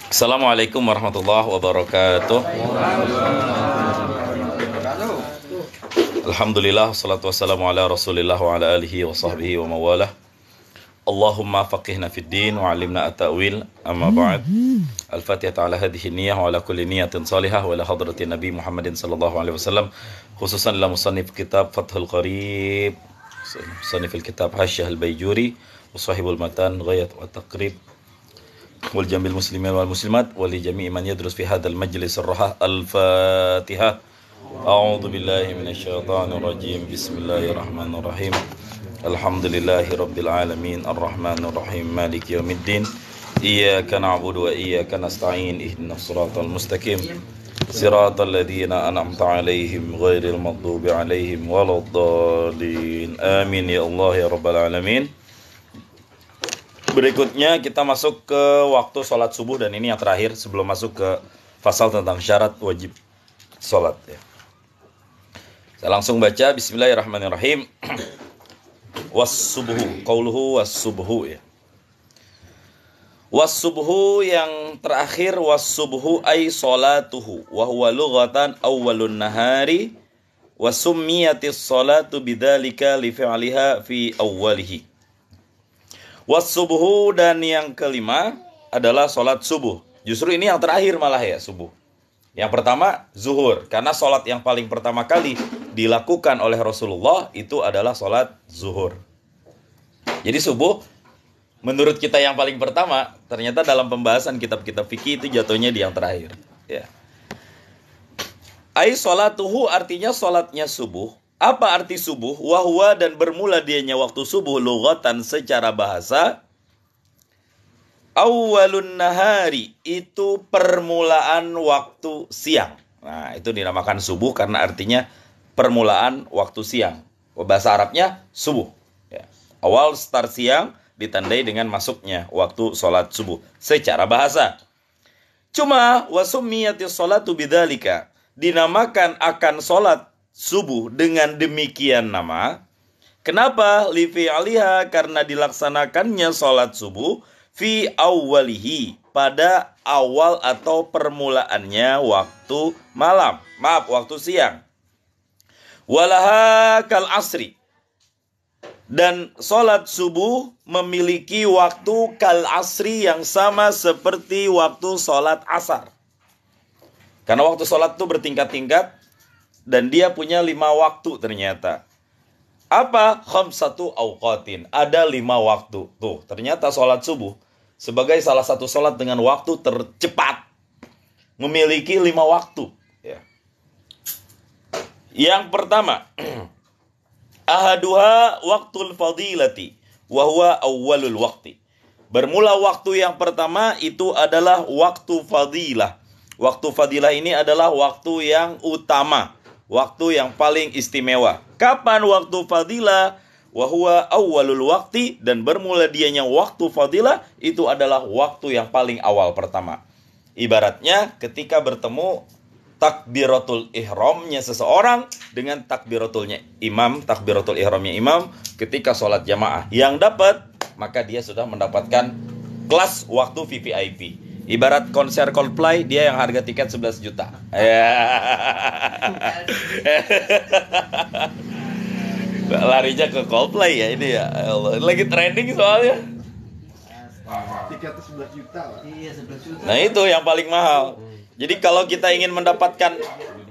Assalamualaikum warahmatullahi wabarakatuh. Alhamdulillah, salatu wassalamu ala rasulillah wa ala alihi wa sahbihi wa mawalah. Allahumma faqihna fid din wa alimna at-ta'wil. Amma ba'd. Al-Fatihah ala hadhihi niyyah wa ala kulli niyatin salihah wa ala hadratin Nabi Muhammadin sallallahu alaihi wasallam, khususan la musannif kitab Fathul Qarib, musannif kitab Hasyah al-Baijuri, wa sahibul matan ghayat wa taqrib, wal jamil muslimin wal muslimat wa li jami'i man yadrus fi hadzal majlis ar-rahah. Al-Fatihah. A'udzu billahi minasyaitonir rajim. Bismillahirrahmanirrahim. Alhamdulillahi rabbil alamin arrahmanir rahim maliki yaumiddin. Iyyaka na'budu wa iyyaka nasta'in. Ihdinas siratal mustaqim. Siratal ladzina an'amta 'alaihim ghairil maghdubi 'alaihim waladdallin. Amin ya Allah ya rabbal alamin. Berikutnya kita masuk ke waktu sholat subuh, dan ini yang terakhir sebelum masuk ke pasal tentang syarat wajib sholat ya. Saya langsung baca. Bismillahirrahmanirrahim. Was-subhu, qauluhu was-subhu ya. Was-subhu yang terakhir, was-subhu ay sholatuhu wa huwa lughatan awwalun nahari wa summiyatis sholatu bidzalika li fi'liha fi awwalihi. Was-subhu, dan yang kelima adalah sholat subuh. Justru ini yang terakhir malah ya, subuh. Yang pertama zuhur, karena sholat yang paling pertama kali dilakukan oleh Rasulullah itu adalah sholat zuhur. Jadi subuh menurut kita yang paling pertama, ternyata dalam pembahasan kitab-kitab fikih itu jatuhnya di yang terakhir ya. Ai sholatuhu artinya sholatnya subuh. Apa arti subuh? Wahwa, dan bermula dianya waktu subuh lughatan secara bahasa. Awwalun nahari, itu permulaan waktu siang. Nah, itu dinamakan subuh karena artinya permulaan waktu siang. Bahasa Arabnya subuh ya. Awal start siang ditandai dengan masuknya waktu sholat subuh secara bahasa. Cuma wasummiyatis sholatu bidzalika, dinamakan akan sholat subuh dengan demikian nama. Kenapa? Li fi'liha, karena dilaksanakannya sholat subuh fi awwalihi, pada awal atau permulaannya waktu malam. Waktu siang. Walaha kal asri, dan sholat subuh memiliki waktu kal asri yang sama seperti waktu sholat asar. Karena waktu sholat itu bertingkat-tingkat, dan dia punya 5 waktu ternyata. Apa? Khamsatu awqatin, ada 5 waktu. Tuh, ternyata sholat subuh sebagai salah satu sholat dengan waktu tercepat memiliki 5 waktu ya. Yang pertama, ahaduha waktul fadilati wa huwa awwalul waqti. Bermula waktu yang pertama itu adalah waktu fadilah. Waktu fadilah ini adalah waktu yang utama, waktu yang paling istimewa. Kapan waktu fadilah? Wa huwa awwalul waqti, dan bermula dianya waktu fadilah itu adalah waktu yang paling awal pertama. Ibaratnya ketika bertemu takbiratul ihramnya seseorang dengan takbiratul ihramnya imam ketika sholat jamaah. Yang dapat, maka dia sudah mendapatkan kelas waktu VVIP. Ibarat konser Coldplay, dia yang harga tiket 11 juta. Larinya ke Coldplay ya ini ya. Allah. Lagi trending soalnya. Tiketnya 11 juta. Iya, 11 juta. Nah, itu yang paling mahal. Jadi kalau kita ingin mendapatkan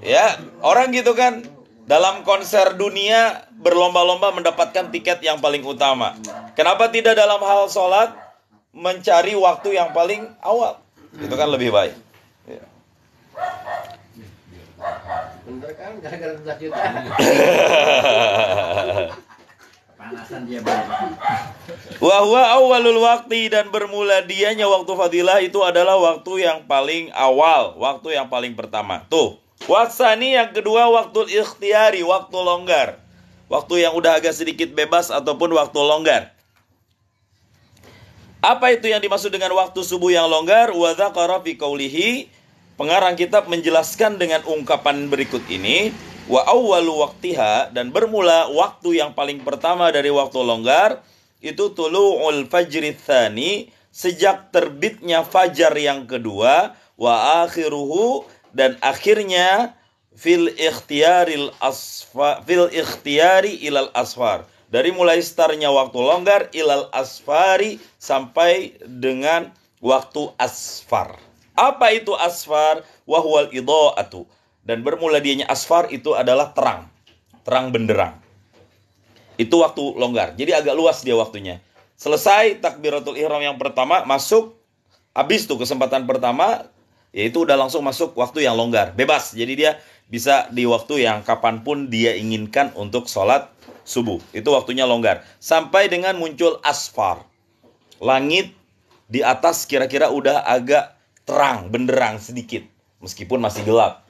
ya, orang gitu kan dalam konser dunia berlomba-lomba mendapatkan tiket yang paling utama. Kenapa tidak dalam hal sholat mencari waktu yang paling awal? Itu kan lebih baik. Ya. Bener kan, gara-gara 11 juta. Panasan dia banget. Wa huwa awwalul waqti, dan bermula dianya waktu fadilah itu adalah waktu yang paling awal, waktu yang paling pertama. Tuh, wasani yang kedua waktu ikhtiyari, waktu longgar. Waktu yang udah agak sedikit bebas ataupun waktu longgar. Apa itu yang dimaksud dengan waktu subuh yang longgar? Wa dzakara fi qoulihi, pengarang kitab menjelaskan dengan ungkapan berikut ini. Wa awwalu waqtiha, dan bermula waktu yang paling pertama dari waktu longgar itu tulu'ul fajri tsani, sejak terbitnya fajar yang kedua, wa akhiruhu, dan akhirnya fil ikhtiyari ilal asfar, dari mulai startnya waktu longgar ilal asfari, sampai dengan waktu asfar. Apa itu asfar? Wahwal idha'atu, dan bermula dianya asfar itu adalah terang benderang. Itu waktu longgar. Jadi agak luas dia waktunya. Selesai takbiratul ihram yang pertama, masuk, habis tuh kesempatan pertama, yaitu udah langsung masuk waktu yang longgar, bebas. Jadi dia bisa di waktu yang kapanpun dia inginkan untuk sholat subuh. Itu waktunya longgar. Sampai dengan muncul asfar. Langit di atas kira-kira udah agak terang, benderang sedikit. Meskipun masih gelap.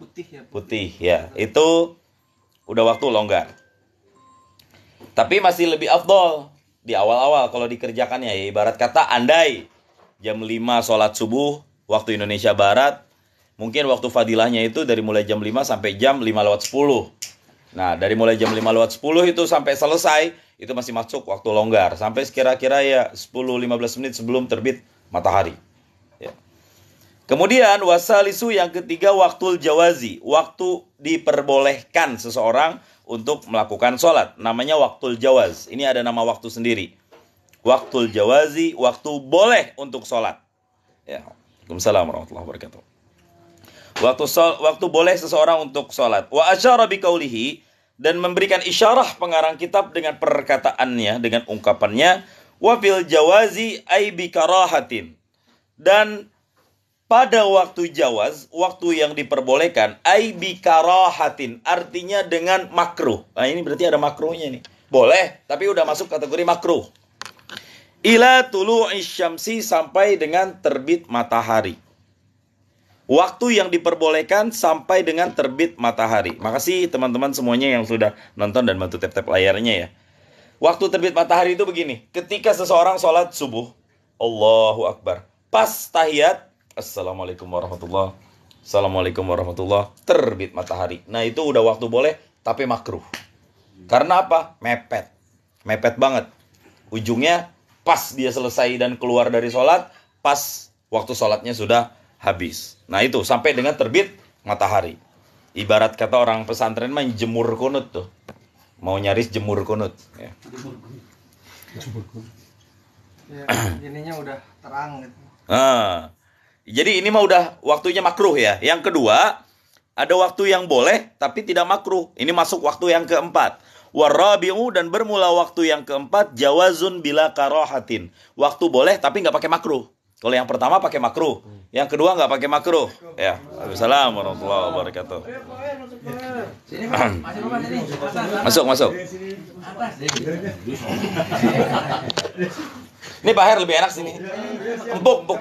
Putih ya. Itu udah waktu longgar. Tapi masih lebih afdol di awal-awal kalau dikerjakannya. Ya, ibarat kata andai jam 5 sholat subuh waktu Indonesia Barat, mungkin waktu fadilahnya itu dari mulai jam 5 sampai jam 5:10. Nah, dari mulai jam 5:10 itu sampai selesai, itu masih masuk waktu longgar. Sampai kira-kira ya 10-15 menit sebelum terbit matahari. Ya. Kemudian wasalisu yang ketiga, waktul jawazi, waktu diperbolehkan seseorang untuk melakukan sholat. Namanya waktul jawaz. Ini ada nama waktu sendiri. Waktul jawazi, waktu boleh untuk sholat. Ya. Waalaikumsalam warahmatullahi wabarakatuh. Waktu boleh seseorang untuk sholat. Wa asyara biqaulihi, dan memberikan isyarah pengarang kitab dengan perkataannya, dengan ungkapannya, wa fil jawazi ay bikarahatin. Dan pada waktu jawaz, waktu yang diperbolehkan, ay bikarahatin, artinya dengan makruh. Nah, ini berarti ada makruhnya nih. Boleh, tapi udah masuk kategori makruh. Ila tulu'is syamsi, sampai dengan terbit matahari. Waktu yang diperbolehkan sampai dengan terbit matahari. Makasih teman-teman semuanya yang sudah nonton dan bantu tap-tap layarnya ya. Waktu terbit matahari itu begini. Ketika seseorang sholat subuh, Allahu Akbar, pas tahiyat, Assalamualaikum warahmatullahi, Assalamualaikum warahmatullahi, terbit matahari. Nah, itu udah waktu boleh, tapi makruh. Karena apa? Mepet. Mepet banget. Ujungnya pas dia selesai dan keluar dari sholat, pas waktu sholatnya sudah habis. Nah, itu sampai dengan terbit matahari. Ibarat kata orang pesantren main jemur kunut tuh. Mau nyaris jemur kunut. Ya. Ya, ininya udah terang gitu. Nah, jadi ini mah udah waktunya makruh ya. Yang kedua, ada waktu yang boleh tapi tidak makruh. Ini masuk waktu yang keempat. Warabi'u, dan bermula waktu yang keempat, jawazun bila karahatin. Waktu boleh tapi nggak pakai makruh. Kalau yang pertama pakai makruh, yang kedua nggak pakai makruh. Ya, Assalamualaikum warahmatullahi wabarakatuh. Masuk. Ini Pak Her lebih enak sini. Empuk.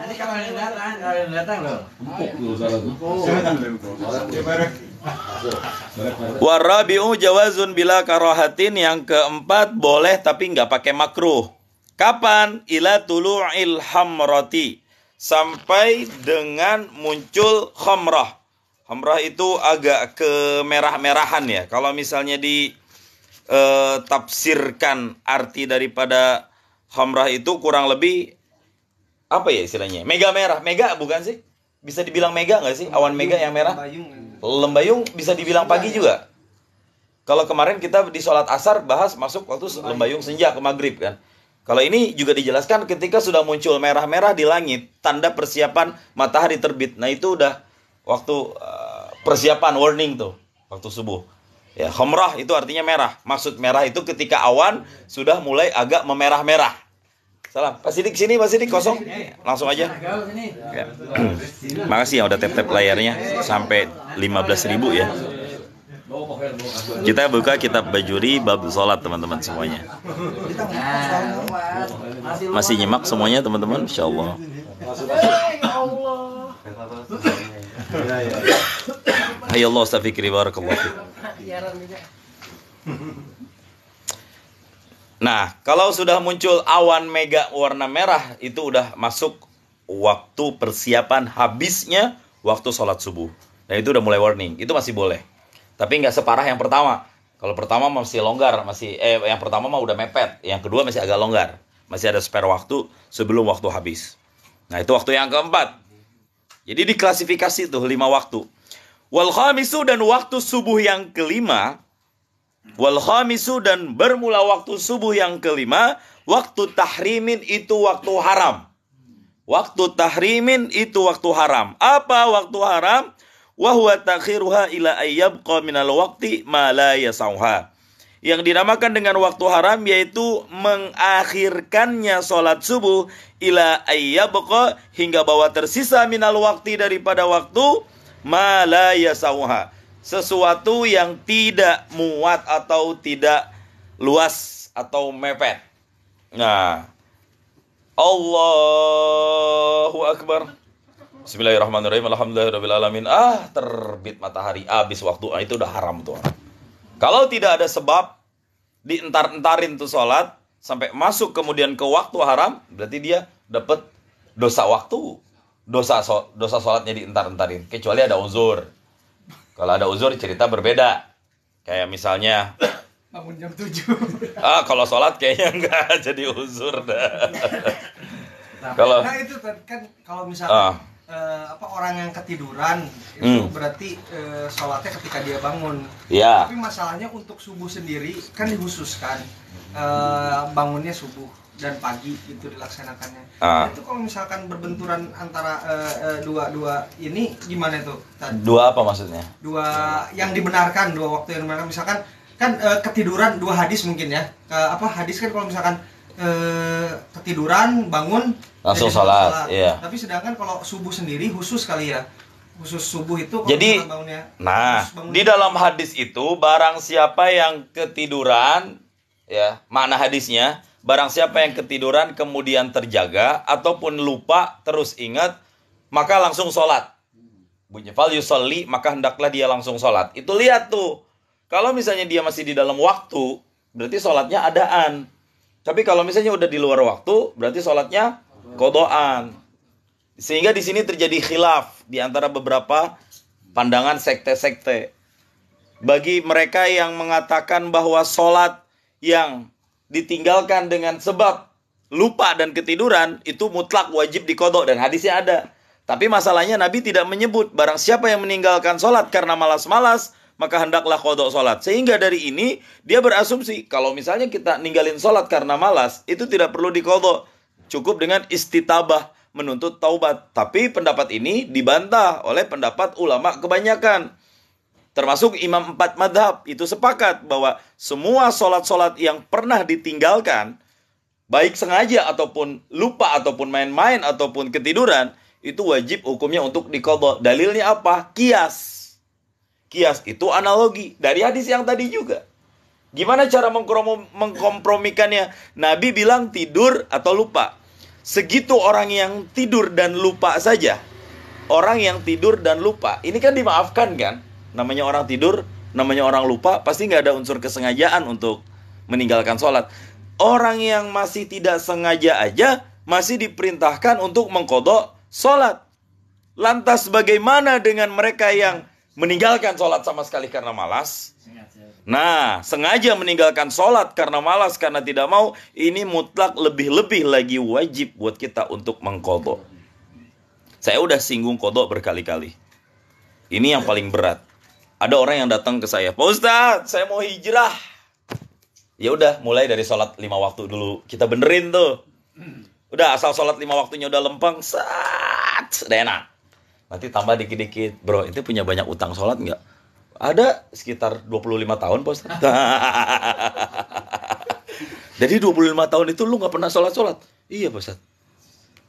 Warabi'u jawazun bila karahatin, yang keempat boleh tapi nggak pakai makruh. Kapan? Ila tulu'il hamrati, sampai dengan muncul khamrah. Khamrah itu agak kemerah-merahan ya. Kalau misalnya tafsirkan arti daripada khamrah itu kurang lebih apa ya istilahnya? Mega merah. Mega bukan sih? Bisa dibilang mega nggak sih? Awan mega yang merah? Lembayung bisa dibilang pagi juga. Kalau kemarin kita di sholat asar bahas masuk waktu lembayung senja ke maghrib kan. Kalau ini juga dijelaskan ketika sudah muncul merah-merah di langit, tanda persiapan matahari terbit. Nah, itu udah waktu persiapan, warning tuh, waktu subuh. Ya, khamrah itu artinya merah. Maksud merah itu ketika awan sudah mulai agak memerah-merah. Salam. Pak Sidik sini, Pak Sidik kosong. Langsung aja. Ya. Makasih yang udah tap-tap layarnya sampai 15.000 ya. Kita buka kitab Bajuri bab sholat teman-teman semuanya. Masih nyimak semuanya teman-teman, insyaallah. Hayallahu astaghfirullah barakallahu fiik. Nah, kalau sudah muncul awan mega warna merah, itu udah masuk waktu persiapan habisnya waktu sholat subuh. Nah, itu udah mulai warning. Itu masih boleh. Tapi nggak separah yang pertama. Kalau pertama masih longgar, yang pertama mah udah mepet. Yang kedua masih agak longgar. Masih ada spare waktu sebelum waktu habis. Nah, itu waktu yang keempat. Jadi diklasifikasi tuh 5 waktu. Wal khamisu, dan waktu subuh yang kelima. Wal khamisu, dan bermula waktu subuh yang kelima. Waktu tahrimin, itu waktu haram. Waktu tahrimin, itu waktu haram. Apa waktu haram? Wa huwa takhiruha ila ayyabqa minal waqti ma la yasauha. Yang dinamakan dengan waktu haram yaitu mengakhirkannya sholat subuh ila ayyabqa, hingga bahwa tersisa minal waqti, daripada waktu, ma la yasauha, sesuatu yang tidak muat atau tidak luas atau mepet. Nah, Allahu Akbar. Bismillahirrahmanirrahim. Alhamdulillahirabbil alamin. Terbit matahari, habis waktu. Itu udah haram tuh. Kalau tidak ada sebab, dientar-entarin tuh sholat sampai masuk kemudian ke waktu haram, berarti dia dapat dosa waktu. Dosa sholatnya dientar-entarin. Kecuali ada uzur. Kalau ada uzur cerita berbeda. Kayak misalnya bangun jam 7. Kalau sholat kayaknya enggak jadi uzur dah. Nah itu kan kalau misalnya orang yang ketiduran itu berarti sholatnya ketika dia bangun. Ya. Tapi masalahnya untuk subuh sendiri kan dikhususkan bangunnya subuh dan pagi itu dilaksanakannya. Itu kalau misalkan berbenturan antara dua ini gimana tuh? Dua apa maksudnya? Dua yang dibenarkan, dua waktu yang dibenarkan. Misalkan kan ketiduran, dua hadis mungkin ya. Hadis kan kalau misalkan ketiduran, bangun langsung sholat. Iya. Tapi sedangkan kalau subuh sendiri khusus kali ya. Khusus subuh itu kalau jadi bangunnya. Di dalam hadis itu barang siapa yang ketiduran, ya, makna hadisnya, barang siapa yang ketiduran kemudian terjaga ataupun lupa terus ingat, maka langsung sholat. Bunyi fal yusolli, maka hendaklah dia langsung sholat. Itu lihat tuh. Kalau misalnya dia masih di dalam waktu, berarti sholatnya adaan. Tapi kalau misalnya udah di luar waktu, berarti sholatnya qodoan. Sehingga di sini terjadi khilaf di antara beberapa pandangan sekte-sekte. Bagi mereka yang mengatakan bahwa sholat yang ditinggalkan dengan sebab lupa dan ketiduran itu mutlak wajib diqodho, dan hadisnya ada. Tapi masalahnya Nabi tidak menyebut barang siapa yang meninggalkan sholat karena malas-malas, maka hendaklah qodho sholat. Sehingga dari ini dia berasumsi kalau misalnya kita ninggalin sholat karena malas, itu tidak perlu diqodho, cukup dengan istitabah, menuntut taubat. Tapi pendapat ini dibantah oleh pendapat ulama kebanyakan, termasuk imam 4 madhab. Itu sepakat bahwa semua sholat-sholat yang pernah ditinggalkan, baik sengaja ataupun lupa ataupun main-main ataupun ketiduran, itu wajib hukumnya untuk diqodho. Dalilnya apa? Qiyas. Qiyas itu analogi dari hadis yang tadi juga. Gimana cara mengkompromikannya? Nabi bilang tidur atau lupa. Segitu orang yang tidur dan lupa saja. Orang yang tidur dan lupa, ini kan dimaafkan kan? Namanya orang tidur, namanya orang lupa, pasti nggak ada unsur kesengajaan untuk meninggalkan sholat. Orang yang masih tidak sengaja aja masih diperintahkan untuk mengqodho sholat. Lantas bagaimana dengan mereka yang meninggalkan sholat sama sekali karena malas? Nah, sengaja meninggalkan sholat karena malas, karena tidak mau, ini mutlak lebih-lebih lagi wajib buat kita untuk mengqodho. Saya udah singgung qodho berkali-kali. Ini yang paling berat. Ada orang yang datang ke saya, Pak Ustadz, saya mau hijrah. Ya udah, mulai dari sholat 5 waktu dulu. Kita benerin tuh. Udah, asal sholat 5 waktunya udah lempeng, udah enak. Nanti tambah dikit-dikit. Bro, itu punya banyak utang sholat nggak? Ada sekitar 25 tahun, Pak Ustadz. Jadi 25 tahun itu lu nggak pernah sholat-sholat? Iya, Pak Ustadz.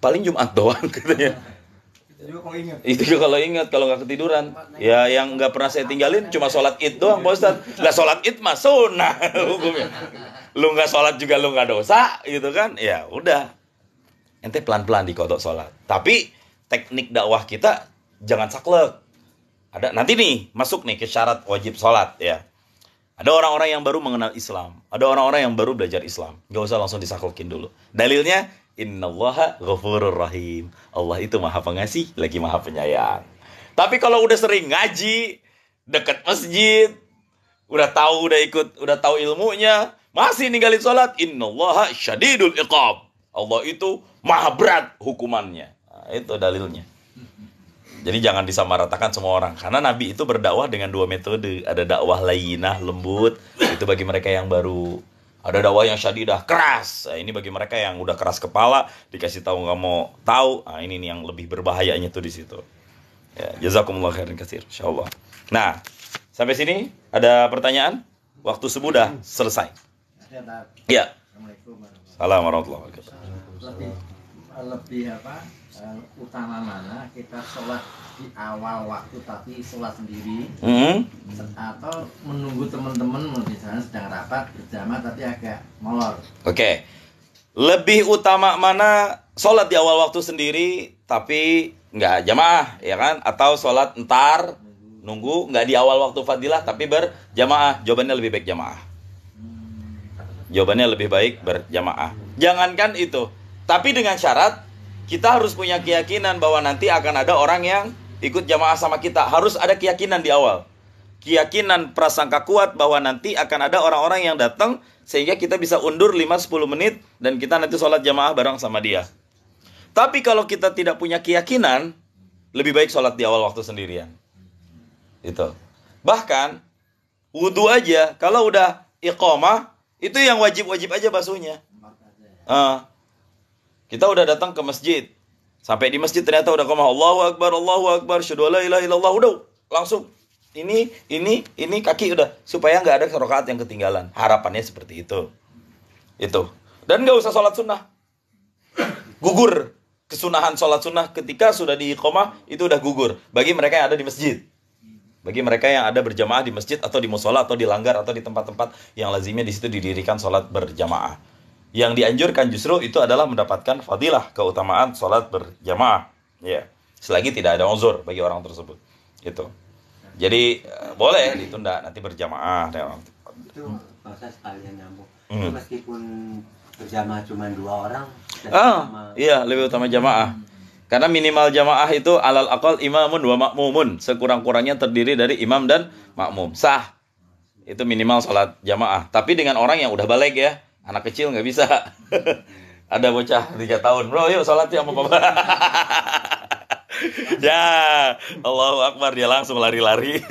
Paling Jumat doang, katanya. Itu juga kalau ingat, kalau nggak ketiduran. Ya, yang nggak pernah saya tinggalin cuma sholat id doang, Pak Ustadz. Lah sholat id mah sunnah hukumnya. Lu nggak sholat juga lu nggak dosa, gitu kan? Ya udah. Ente pelan-pelan diqodho sholat. Tapi teknik dakwah kita jangan saklek. Ada nanti nih masuk nih ke syarat wajib sholat ya. Ada orang-orang yang baru mengenal Islam, ada orang-orang yang baru belajar Islam. Gak usah langsung disaklekin dulu. Dalilnya innallaha ghafurur rahim. Allah itu maha pengasih lagi maha penyayang. Tapi kalau udah sering ngaji, dekat masjid, udah tahu ilmunya, masih ninggalin sholat, innallaha syadidul iqab. Allah itu maha berat hukumannya. Itu dalilnya. Jadi jangan disamaratakan semua orang. Karena Nabi itu berdakwah dengan 2 metode. Ada dakwah layyinah, lembut. Itu bagi mereka yang baru. Ada dakwah yang syadidah, keras. Nah, ini bagi mereka yang udah keras kepala, dikasih tahu nggak mau tahu. Nah, ini nih yang lebih berbahayanya tuh di situ. Ya, jazakumullah khairan katsir, insyaallah. Nah, sampai sini ada pertanyaan? Waktu subuh dah selesai. Ya. Assalamualaikum warahmatullahi wabarakatuh. Lebih utama mana kita sholat di awal waktu tapi sholat sendiri atau menunggu teman-teman misalnya sedang rapat berjamaah tapi agak molor? Oke. Lebih utama mana sholat di awal waktu sendiri tapi nggak jamaah, ya kan? Atau sholat entar nunggu nggak di awal waktu fadilah tapi berjamaah? Jawabannya lebih baik jamaah. Jawabannya lebih baik berjamaah. Jangankan itu, tapi dengan syarat kita harus punya keyakinan bahwa nanti akan ada orang yang ikut jamaah sama kita. Harus ada keyakinan di awal. Keyakinan prasangka kuat bahwa nanti akan ada orang-orang yang datang sehingga kita bisa undur 5-10 menit dan kita nanti sholat jamaah bareng sama dia. Tapi kalau kita tidak punya keyakinan, lebih baik sholat di awal waktu sendirian. Itu. Bahkan wudu aja kalau udah iqamah itu yang wajib-wajib aja basuhnya. Kita udah datang ke masjid. Sampai di masjid ternyata udah qamah Allahu Akbar, syahadu la ilaha illallah, udah langsung ini kaki udah supaya nggak ada rakaat yang ketinggalan. Harapannya seperti itu. Itu. Dan nggak usah sholat sunnah. Gugur kesunahan sholat sunnah ketika sudah di iqamah itu udah gugur bagi mereka yang ada di masjid. Bagi mereka yang ada berjamaah di masjid atau di musola atau di langgar atau di tempat-tempat yang lazimnya di situ didirikan sholat berjamaah. Yang dianjurkan justru itu adalah mendapatkan fadilah, keutamaan sholat berjamaah. Ya, selagi tidak ada uzur bagi orang tersebut. Itu. Jadi boleh ditunda nanti berjamaah. Itu proses kalian nyambung. Meskipun berjamaah cuma 2 orang. Iya, lebih utama jamaah. Karena minimal jamaah itu alal aqal imamun wa makmumun. Sekurang-kurangnya terdiri dari imam dan makmum. Sah. Itu minimal sholat jamaah. Tapi dengan orang yang udah balik ya. Anak kecil nggak bisa. Ada bocah 3 tahun. Bro, yuk sholat ya sama papa. Ya, Allahu Akbar. Dia langsung lari-lari.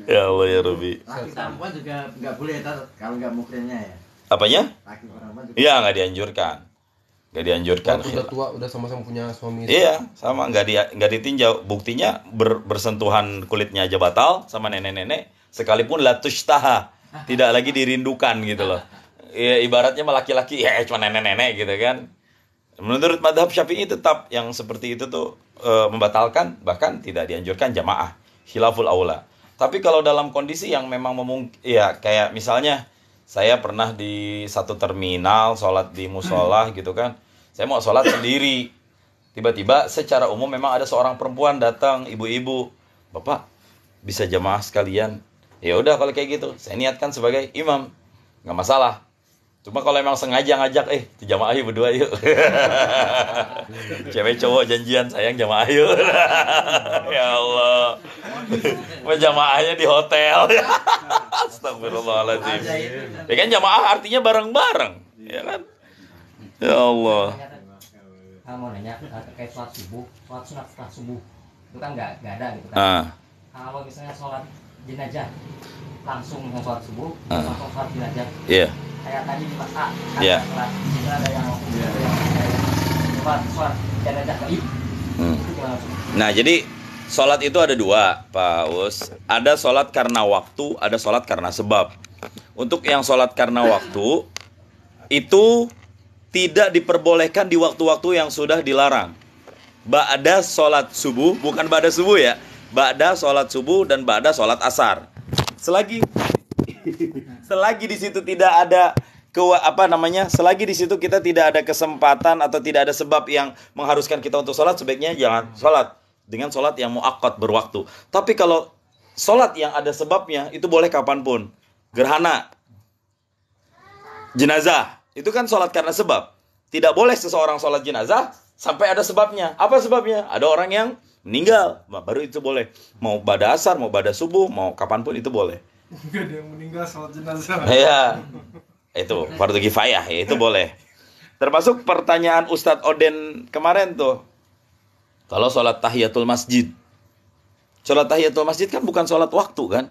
Ya Allah ya Rabbi. Laki perempuan juga nggak boleh kalau nggak mukrimnya ya? Apanya? Laki perempuan juga. Iya, nggak dianjurkan. Nggak dianjurkan. Udah tua, udah sama-sama punya suami. Iya, sama nggak ditinjau. Buktinya bersentuhan kulitnya aja batal sama nenek-nenek. Sekalipun la tushtaha, tidak lagi dirindukan gitu loh. Ya, ibaratnya laki-laki ya cuma nenek-nenek gitu kan. Menurut madhab Syafi'i tetap yang seperti itu tuh membatalkan, bahkan tidak dianjurkan jamaah. Khilaful aula. Tapi kalau dalam kondisi yang memang ya kayak misalnya saya pernah di satu terminal sholat di musola gitu kan. Saya mau sholat sendiri. Tiba-tiba secara umum memang ada seorang perempuan datang, ibu-ibu. Bapak, bisa jamaah sekalian? Ya udah kalau kayak gitu, saya niatkan sebagai imam. Nggak masalah. Cuma kalau emang sengaja ngajak, jamaah yuk berdua yuk. Cewek cowok janjian, sayang jamaah yuk. Ya Allah. Jamaahnya di hotel. Astagfirullahaladzim. Ya kan jamaah artinya bareng-bareng. Ya kan? Ya Allah. Kalau mau nanya terkait sholat subuh, sholat sunat setelah subuh itu kan nggak ada gitu kan. Kalau misalnya sholat jenazah langsung sholat subuh, langsung sholat jenazah. Iya. Kayak tadi di Mas A, Iya. Ada yang sholat jenazah gaib. Itu gimana? Nah, jadi sholat itu ada 2, Pak Us. Ada sholat karena waktu, ada sholat karena sebab. Untuk yang sholat karena waktu, itu tidak diperbolehkan di waktu-waktu yang sudah dilarang. Ba'da sholat subuh, bukan ba'da subuh ya. Ba'da sholat subuh dan ba'da sholat asar. Selagi di situ tidak ada selagi di situ kita tidak ada kesempatan atau tidak ada sebab yang mengharuskan kita untuk sholat, sebaiknya jangan sholat dengan sholat yang muaqqat berwaktu. Tapi kalau sholat yang ada sebabnya itu boleh kapanpun. Gerhana, jenazah, itu kan sholat karena sebab. Tidak boleh seseorang sholat jenazah sampai ada sebabnya. Apa sebabnya? Ada orang yang meninggal, baru itu boleh. Mau pada asar, mau pada subuh, mau kapanpun itu boleh. Gak ada yang meninggal sholat jenazah. Iya, itu fardu kifayah ya, itu boleh. Termasuk pertanyaan Ustadz Oden kemarin tuh. Kalau sholat tahiyatul masjid. Sholat tahiyatul masjid kan bukan sholat waktu kan.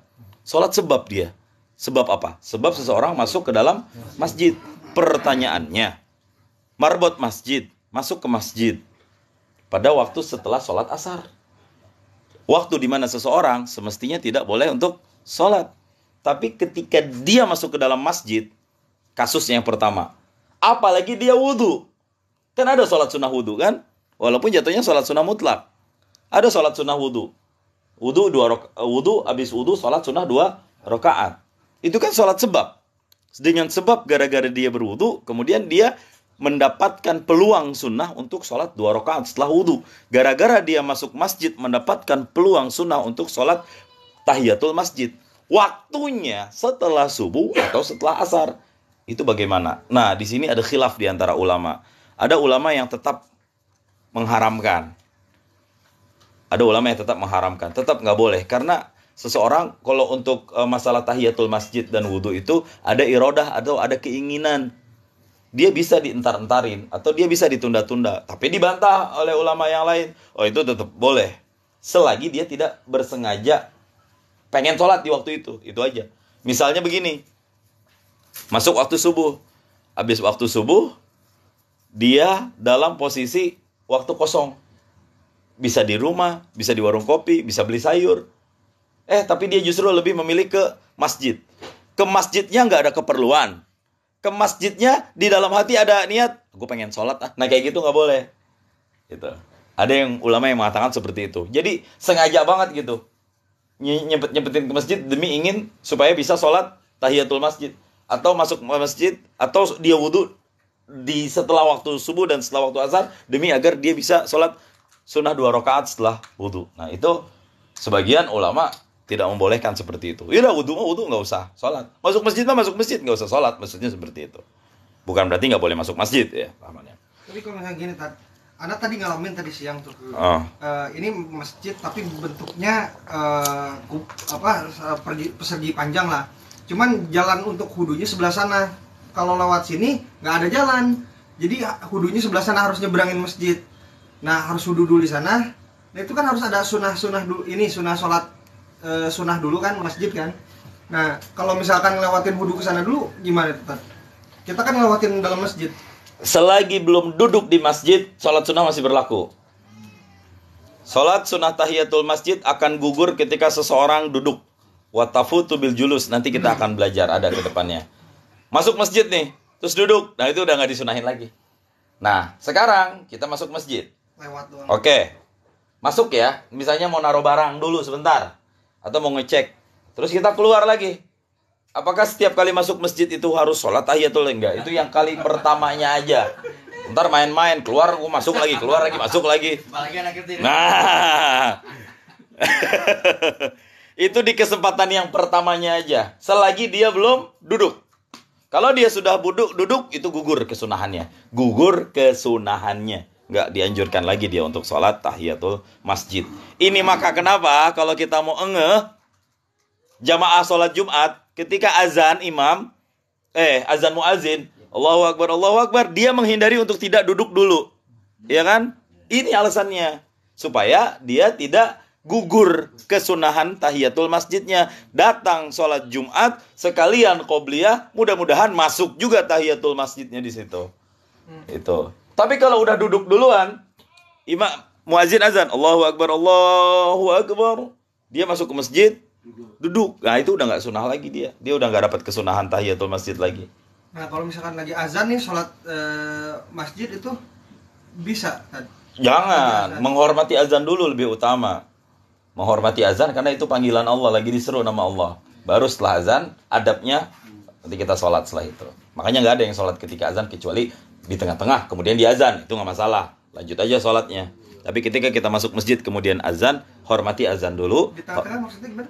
Sholat sebab dia. Sebab apa? Sebab seseorang masuk ke dalam masjid. Pertanyaannya. Marbot masjid. Masuk ke masjid. Pada waktu setelah sholat asar. Waktu di mana seseorang semestinya tidak boleh untuk sholat. Tapi ketika dia masuk ke dalam masjid. Kasusnya yang pertama. Apalagi dia wudhu. Kan ada sholat sunnah wudhu kan? Walaupun jatuhnya sholat sunnah mutlak. Ada sholat sunnah wudhu. Wudhu, habis wudhu sholat sunnah 2 rakaat. Itu kan sholat sebab. Dengan sebab gara-gara dia berwudhu, kemudian dia mendapatkan peluang sunnah untuk sholat 2 rakaat setelah wudhu. Gara-gara dia masuk masjid mendapatkan peluang sunnah untuk sholat tahiyatul masjid. Waktunya setelah subuh atau setelah asar. Itu bagaimana? Nah, di sini ada khilaf di antara ulama. Ada ulama yang tetap mengharamkan. Ada ulama yang tetap mengharamkan. Tetap nggak boleh. Karena seseorang kalau untuk masalah tahiyatul masjid dan wudhu itu ada iradah atau ada keinginan. Dia bisa dientar-entarin atau dia bisa ditunda-tunda. Tapi dibantah oleh ulama yang lain. Oh, itu tetap boleh. Selagi dia tidak bersengaja pengen sholat di waktu itu. Itu aja. Misalnya begini. Masuk waktu subuh. Habis waktu subuh, dia dalam posisi waktu kosong. Bisa di rumah, bisa di warung kopi, bisa beli sayur. Tapi dia justru lebih memilih ke masjid. Ke masjidnya nggak ada keperluan. Ke masjidnya di dalam hati ada niat, gue pengen sholat. Nah kayak gitu nggak boleh. Gitu. Ada yang ulama yang mengatakan seperti itu. Jadi sengaja banget gitu. Nyempetin ke masjid demi ingin supaya bisa sholat tahiyatul masjid. Atau masuk masjid, atau dia wudhu di setelah waktu subuh dan setelah waktu asar, demi agar dia bisa sholat sunnah 2 rakaat setelah wudhu. Nah itu sebagian ulama tidak membolehkan seperti itu. Ya udah wudhu nggak usah sholat. Masuk masjid nggak usah sholat. Maksudnya seperti itu. Bukan berarti nggak boleh masuk masjid ya. Pahamannya. Tapi kalau misalnya gini, Anda tadi ngalamin tadi siang tuh. Ini masjid tapi bentuknya persegi panjang lah. Cuman jalan untuk hudunya sebelah sana. Kalau lewat sini nggak ada jalan. Jadi hudunya sebelah sana, harus nyebrangin masjid. Nah harus hudu dulu di sana. Nah itu kan harus ada sunnah dulu. Ini sunnah sholat sunnah dulu kan masjid kan. Nah kalau misalkan lewatin hudu ke sana dulu gimana Tat? Kita kan lewatin dalam masjid. Selagi belum duduk di masjid, sholat sunnah masih berlaku. Sholat sunnah tahiyatul masjid akan gugur ketika seseorang duduk. Watafutu bil julus. Nanti kita akan belajar, ada ke depannya. Masuk masjid nih, terus duduk. Nah itu udah nggak disunahin lagi. Nah sekarang kita masuk masjid. Lewat doang. Oke. Masuk ya. Misalnya mau naruh barang dulu sebentar. Atau mau ngecek. Terus kita keluar lagi. Apakah setiap kali masuk masjid itu harus sholat tahiyatul? Enggak. Itu yang kali pertamanya aja. Ntar main-main. Keluar, masuk lagi. Keluar lagi, masuk lagi. Nah. Itu di kesempatan yang pertamanya aja. Selagi dia belum duduk. Kalau dia sudah duduk, itu gugur kesunahannya. Gugur kesunahannya. Nggak dianjurkan lagi dia untuk sholat tahiyatul masjid. Ini maka kenapa kalau kita mau jamaah sholat Jumat, ketika azan imam, azan muazin, Allahu Akbar, dia menghindari untuk tidak duduk dulu. Ya kan? Ini alasannya. Supaya dia tidak gugur kesunahan tahiyatul masjidnya. Datang sholat Jumat sekalian qobliyah, mudah-mudahan masuk juga tahiyatul masjidnya di situ. Itu. Tapi kalau udah duduk duluan, imam muazin azan, Allahu Akbar, dia masuk ke masjid, duduk. Nah itu udah nggak sunnah lagi dia. Dia udah nggak dapat kesunahan tahiyatul masjid lagi. Nah kalau misalkan lagi azan nih sholat masjid itu bisa kan? Jangan, menghormati azan dulu lebih utama. Menghormati azan karena itu panggilan Allah, lagi diseru nama Allah. Baru setelah azan, adabnya nanti kita sholat setelah itu. Makanya nggak ada yang sholat ketika azan kecuali di tengah-tengah, kemudian di azan. Itu nggak masalah, lanjut aja sholatnya. Tapi ketika kita masuk masjid kemudian azan, hormati azan dulu. Di tengah-tengah maksudnya gimana?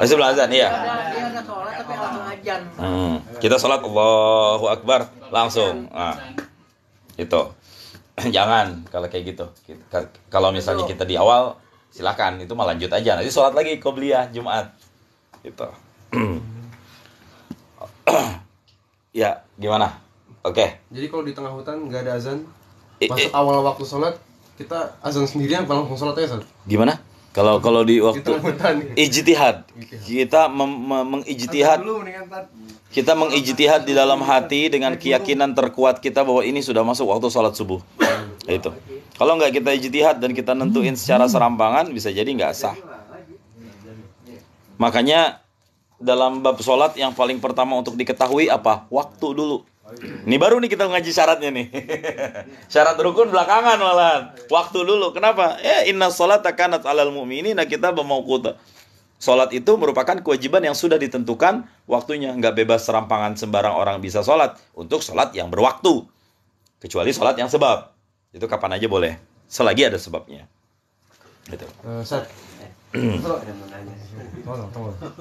Sebelum azan, iya. Dia ada sholat tapi langsung azan. Kita sholat Allahu Akbar langsung. Nah, itu. Jangan kalau kayak gitu. Kalau misalnya kita di awal, silakan, itu mah lanjut aja. Nanti sholat lagi qobliyah Jumat. Gitu. Ya, gimana? Oke. Jadi kalau di tengah hutan nggak ada azan, masuk awal waktu sholat kita azan sendirian apa langsung sholat aja, Ustaz? Gimana? Kalau di waktu tengah hutan. ijtihad, kita mengijtihad. Dulu mendingan Tat. Kita mengijtihad di dalam hati dengan keyakinan terkuat kita bahwa ini sudah masuk waktu sholat subuh. Itu. Kalau nggak kita ijtihad dan kita nentuin secara serampangan, bisa jadi nggak sah. Makanya dalam bab sholat yang paling pertama untuk diketahui apa? Waktu dulu. Ini baru nih kita ngaji syaratnya nih. Syarat rukun belakangan malahan. Waktu dulu. Kenapa? Ya inna sholata kanat 'alal mu'minina kitabam mawquta. Sholat itu merupakan kewajiban yang sudah ditentukan waktunya. Nggak bebas serampangan sembarang orang bisa sholat. Untuk sholat yang berwaktu. Kecuali sholat yang sebab. Itu kapan aja boleh. Selagi ada sebabnya. Gitu. Ustaz. Ada mau nanya.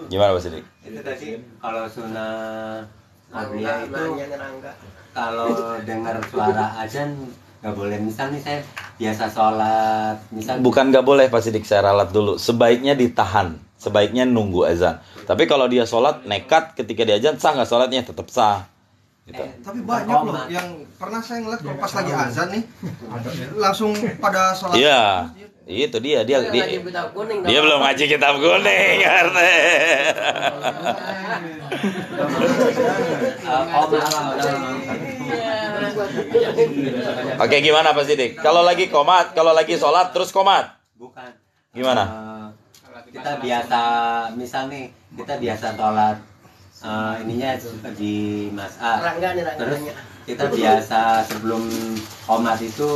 Gimana Pak Sidik? Itu tadi kalau sunnah Abliyah itu kalau dengar suara azan nggak boleh. Misal nih saya biasa sholat, misal Bukan nggak boleh Pak Sidik, saya ralat dulu. Sebaiknya ditahan, sebaiknya nunggu azan. Tapi kalau dia sholat nekat ketika dia azan, sah nggak sholatnya? Tetap sah. Gitu. Tapi banyak loh yang pernah saya ngeliat kalau pas lagi azan nih langsung pada sholat. Iya, itu dia belum ngaji kitab kuning. Oke, gimana Pak Sidik? Kalau lagi komat, kalau lagi sholat terus komat? bukan. Gimana? Kita biasa, misal nih kita biasa sholat ininya di mas'ah. Terus kita biasa sebelum qomat itu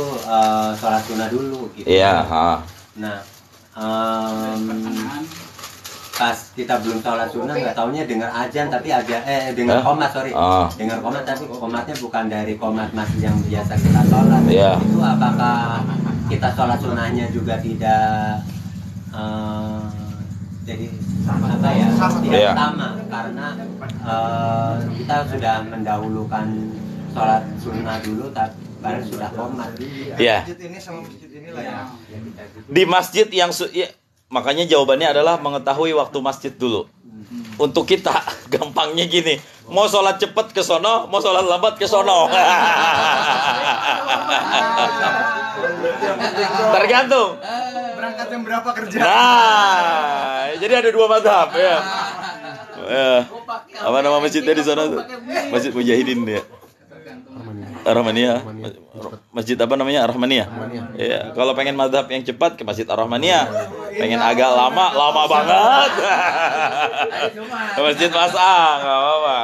sholat sunnah dulu gitu. Iya. Nah, pas kita belum sholat sunnah nggak taunya dengar azan tapi ada dengar qomat dengar qomat tapi qomatnya bukan dari qomat masjid yang biasa kita sholat. Iya. Itu apakah kita sholat sunnahnya juga tidak jadi apa ya tidak sama karena kita sudah mendahulukan sholat sunnah dulu baru sudah qomat. Iya. Masjid ini sama masjid ini lah ya. Di masjid yang makanya jawabannya adalah mengetahui waktu masjid dulu. Untuk kita gampangnya gini, mau sholat cepet ke sono, mau sholat lambat ke sono. Tergantung. Berangkat jam berapa kerja? Nah, jadi ada dua mazhab ya. Apa nama masjidnya di sana tuh? Masjid Mujahidin ya. Ar-Rahmaniyah. Masjid apa namanya? Ar-Rahmaniyah. Iya, kalau pengen mazhab yang cepat ke Masjid Ar-Rahmaniyah. Pengen agak lama banget. Ke Masjid Mas'ah, enggak apa-apa.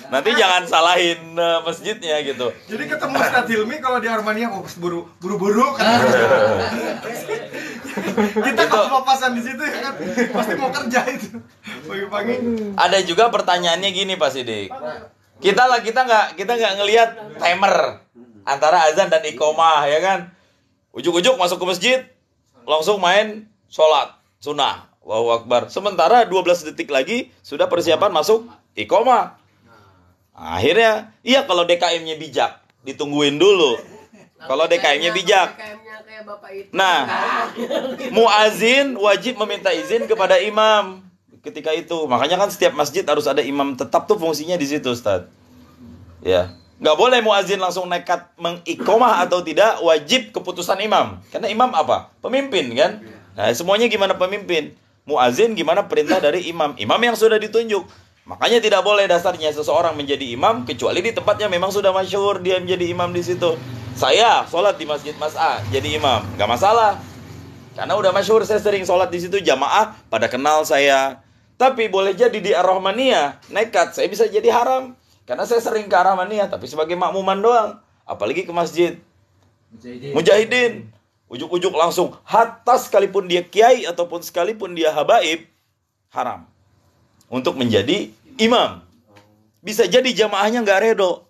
Nanti jangan salahin masjidnya gitu. Jadi ketemu Ustadz Hilmi kalau di Armania buru-buru kan. Kita kalau papasan di situ ya kan pasti mau kerja itu pagi-pagi. Ada juga pertanyaannya gini Pak Sidik. Kita nggak ngelihat timer antara azan dan iqomah ya kan. Ujuk-ujuk masuk ke masjid langsung main sholat sunnah. Allahu Akbar. Sementara 12 detik lagi sudah persiapan masuk iqomah. Akhirnya, iya kalau DKM-nya bijak, ditungguin dulu. Kalau DKM-nya bijak. Nah, muazin wajib meminta izin kepada imam ketika itu. Makanya kan setiap masjid harus ada imam tetap tuh fungsinya di situ, Ustaz. Ya, nggak boleh muazin langsung nekat mengiqomah atau tidak, wajib keputusan imam. Karena imam apa? Pemimpin kan? Nah, semuanya gimana pemimpin? Muazin gimana perintah dari imam? Imam yang sudah ditunjuk. Makanya tidak boleh dasarnya seseorang menjadi imam kecuali di tempatnya memang sudah masyhur dia menjadi imam di situ. Saya sholat di Masjid Mas'ah jadi imam, nggak masalah. Karena udah masyhur saya sering sholat di situ, jamaah pada kenal saya. Tapi boleh jadi di Ar-Rahmaniyah nekat saya bisa jadi haram karena saya sering ke Ar-Rahmaniyah tapi sebagai makmuman doang, apalagi ke masjid Mujahidin. Ujuk-ujuk langsung hatta sekalipun dia kiai ataupun sekalipun dia habaib haram untuk menjadi imam. Bisa jadi jamaahnya nggak redo.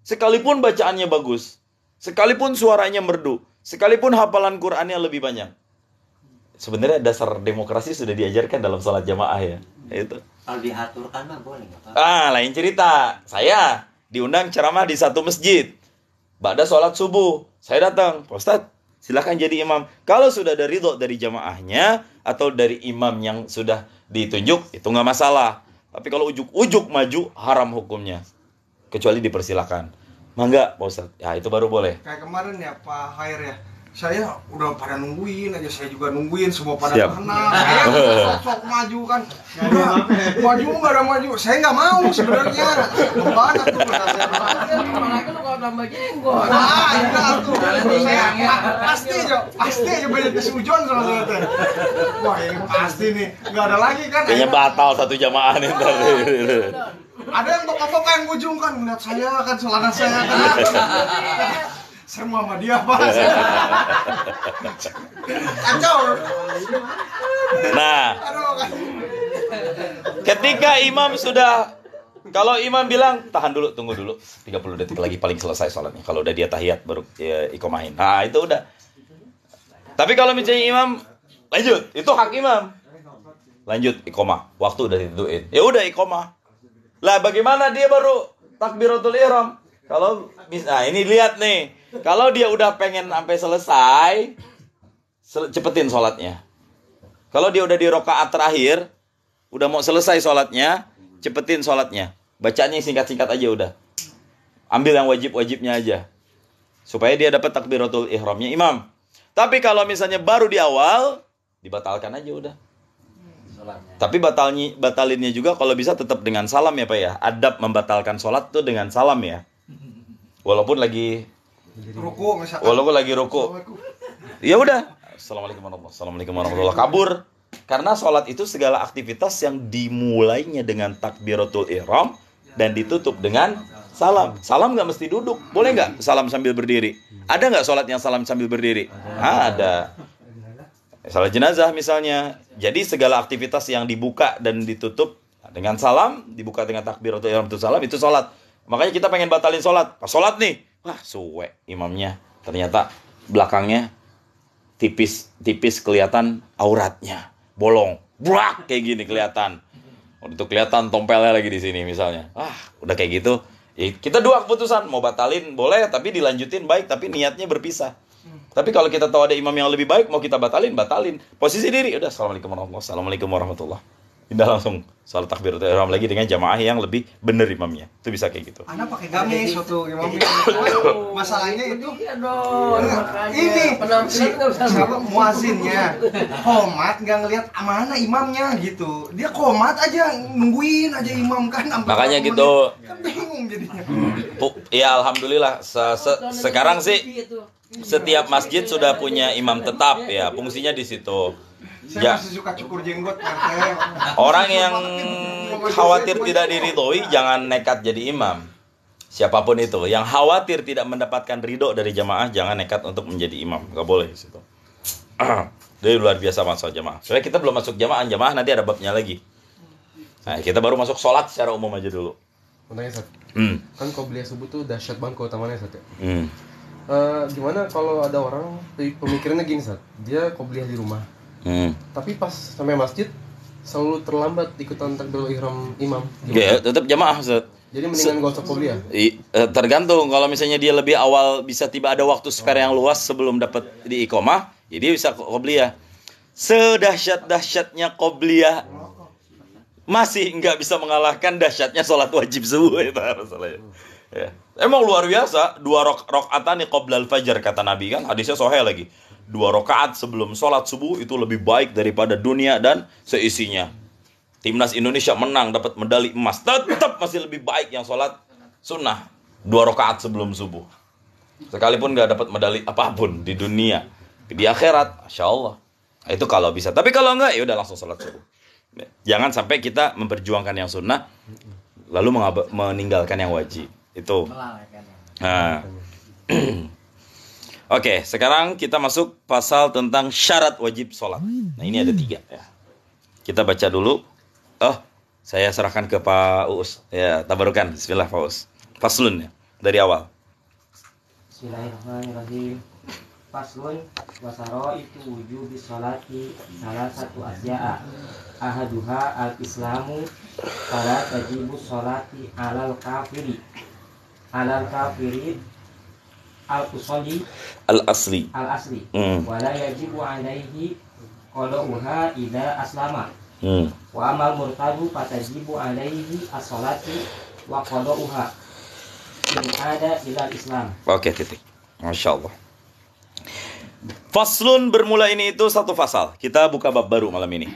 Sekalipun bacaannya bagus, sekalipun suaranya merdu, sekalipun hafalan Qur'annya lebih banyak. Sebenarnya dasar demokrasi sudah diajarkan dalam sholat jamaah ya. Itu. Kalau diaturkan mah boleh nggak Pak? Lain cerita. Saya diundang ceramah di satu masjid. Ba'da sholat subuh, saya datang. Pak Ustadz, silakan jadi imam. Kalau sudah ada ridho dari jamaahnya atau dari imam yang sudah ditunjuk, itu nggak masalah. Tapi kalau ujuk-ujuk maju, haram hukumnya. Kecuali dipersilakan. Mangga, Pak Ustadz. Ya, itu baru boleh. Kayak kemarin ya Pak Khair ya. Saya udah pada nungguin aja, saya juga nungguin, semua pada tenang. Saya sok maju kan. Udah, maju nggak ada maju. Saya nggak mau sebenarnya. Banyak tuh Apalagi lu kalau tambah jenggot. nah, enggak tuh. Saya pasti aja banyak kesujon sama saya teh. Wah, ini pasti nih. Nggak ada lagi kan. Kayaknya batal satu jamaah nih ntar. Ada yang toka-toka yang ujung kan ngeliat saya kan, celana saya kan. Saya Muhammadiyah Pak. Kacau. Nah, ketika imam sudah, kalau imam bilang tahan dulu, tunggu dulu 30 detik lagi paling selesai sholatnya. Kalau udah dia tahiyat baru ya, ikomahin. Nah, itu udah. Tapi kalau misalnya imam lanjut, itu hak imam. Lanjut ikomah, waktu udah ditentuin. Ya udah ikomah. Lah bagaimana dia baru takbiratul ihram? Kalau nah ini lihat nih. Kalau dia udah pengen sampai selesai, cepetin sholatnya. Kalau dia udah di rakaat terakhir, udah mau selesai sholatnya, cepetin sholatnya. Bacanya singkat-singkat aja udah. Ambil yang wajib-wajibnya aja. Supaya dia dapat takbiratul ihramnya imam. Tapi kalau misalnya baru di awal, dibatalkan aja udah. Tapi batalinnya juga kalau bisa tetap dengan salam ya Pak ya. Adab membatalkan sholat tuh dengan salam ya. Walaupun lagi ruku misalkan. Walaupun lagi ruku. Ya udah. Assalamualaikum warahmatullahi kabur. Karena sholat itu segala aktivitas yang dimulainya dengan takbiratul ihram dan ditutup dengan salam. Salam nggak mesti duduk. Boleh nggak salam sambil berdiri? Ada nggak sholat yang salam sambil berdiri? Ada. Salat jenazah misalnya. Jadi segala aktivitas yang dibuka dan ditutup dengan salam, dibuka dengan takbiratul ihram itu salam, itu sholat. Makanya kita pengen batalin sholat. Pas sholat nih, wah suwe imamnya. Ternyata belakangnya tipis kelihatan auratnya. Bolong. Brak kayak gini kelihatan. Untuk kelihatan tompelnya lagi di sini misalnya. Udah kayak gitu. Kita dua keputusan. Mau batalin boleh, tapi dilanjutin baik. Tapi niatnya berpisah. Tapi kalau kita tahu ada imam yang lebih baik, mau kita batalin. Posisi diri, udah Assalamualaikum warahmatullahi. Pindah langsung salat takbiratul ihram lagi dengan jamaah yang lebih bener imamnya. Itu bisa kayak gitu. Anak pakai gamis waktu imamnya. Masalahnya itu ini penampilan siapa muazinnya. Komat nggak ngelihat mana imamnya gitu. Dia komat aja nungguin aja imam kan. Makanya gitu. Kan bingung jadinya. Ya alhamdulillah sekarang sih setiap masjid sudah punya imam tetap ya, fungsinya di situ. Saya masih suka cukur jenggot. Orang yang khawatir tidak diridhoi jangan nekat jadi imam. Siapapun itu yang khawatir tidak mendapatkan ridho dari jamaah jangan nekat untuk menjadi imam. Gak boleh di situ. Dari luar biasa masuk jamaah. Soalnya kita belum masuk jamaah nanti ada babnya lagi. Nah, kita baru masuk sholat secara umum aja dulu. Menanya Sat. Kan qobliyah subuh tuh dahsyat banget keutamaannya Sat ya. Gimana kalau ada orang pemikirannya gini Sat. Dia qobliyah di rumah. Tapi pas sampai masjid selalu terlambat ikutan takbiratul ihram imam. Ya, tetap jamaah Ustaz. Jadi mendingan gak usah qobliyah. Tergantung kalau misalnya dia lebih awal bisa tiba ada waktu spare yang luas sebelum dapat di iqomah, ya dia bisa qobliyah. Sedahsyat-dahsyatnya qobliyah masih nggak bisa mengalahkan dahsyatnya sholat wajib subuh itu masalahnya. Ya. Emang luar biasa, 2 rakaatan qoblal fajar kata Nabi kan, hadisnya sahih lagi. 2 rakaat sebelum sholat subuh itu lebih baik daripada dunia dan seisinya. Timnas Indonesia menang dapat medali emas, tetap masih lebih baik yang sholat sunnah 2 rakaat sebelum subuh. Sekalipun nggak dapat medali apapun di dunia, di akhirat, Masya Allah. Itu kalau bisa. Tapi kalau enggak, ya udah langsung sholat subuh. Jangan sampai kita memperjuangkan yang sunnah lalu meninggalkan yang wajib. Itu. Nah. Oke, sekarang kita masuk pasal tentang syarat wajib sholat. Nah, ini ada 3 ya. Kita baca dulu. Saya serahkan ke Pak Uus. Ya, tabarukan. Bismillah Pak Uus. Faslun ya, dari awal. Bismillahirrahmanirrahim. Faslun wasaro itu wujubi sholati salah satu asya'a. Ahaduha al-islamu fala tajibu sholati alal kafiri al-usolli al-asli wala yajibu alaihi qada'uha idza aslama wa amal murtadu fatajibu alaihi as-sholati wa qada'uha ada ilal Islam. Oke, titik. Masya Allah. Faslun bermula ini itu satu fasal. Kita buka bab baru malam ini.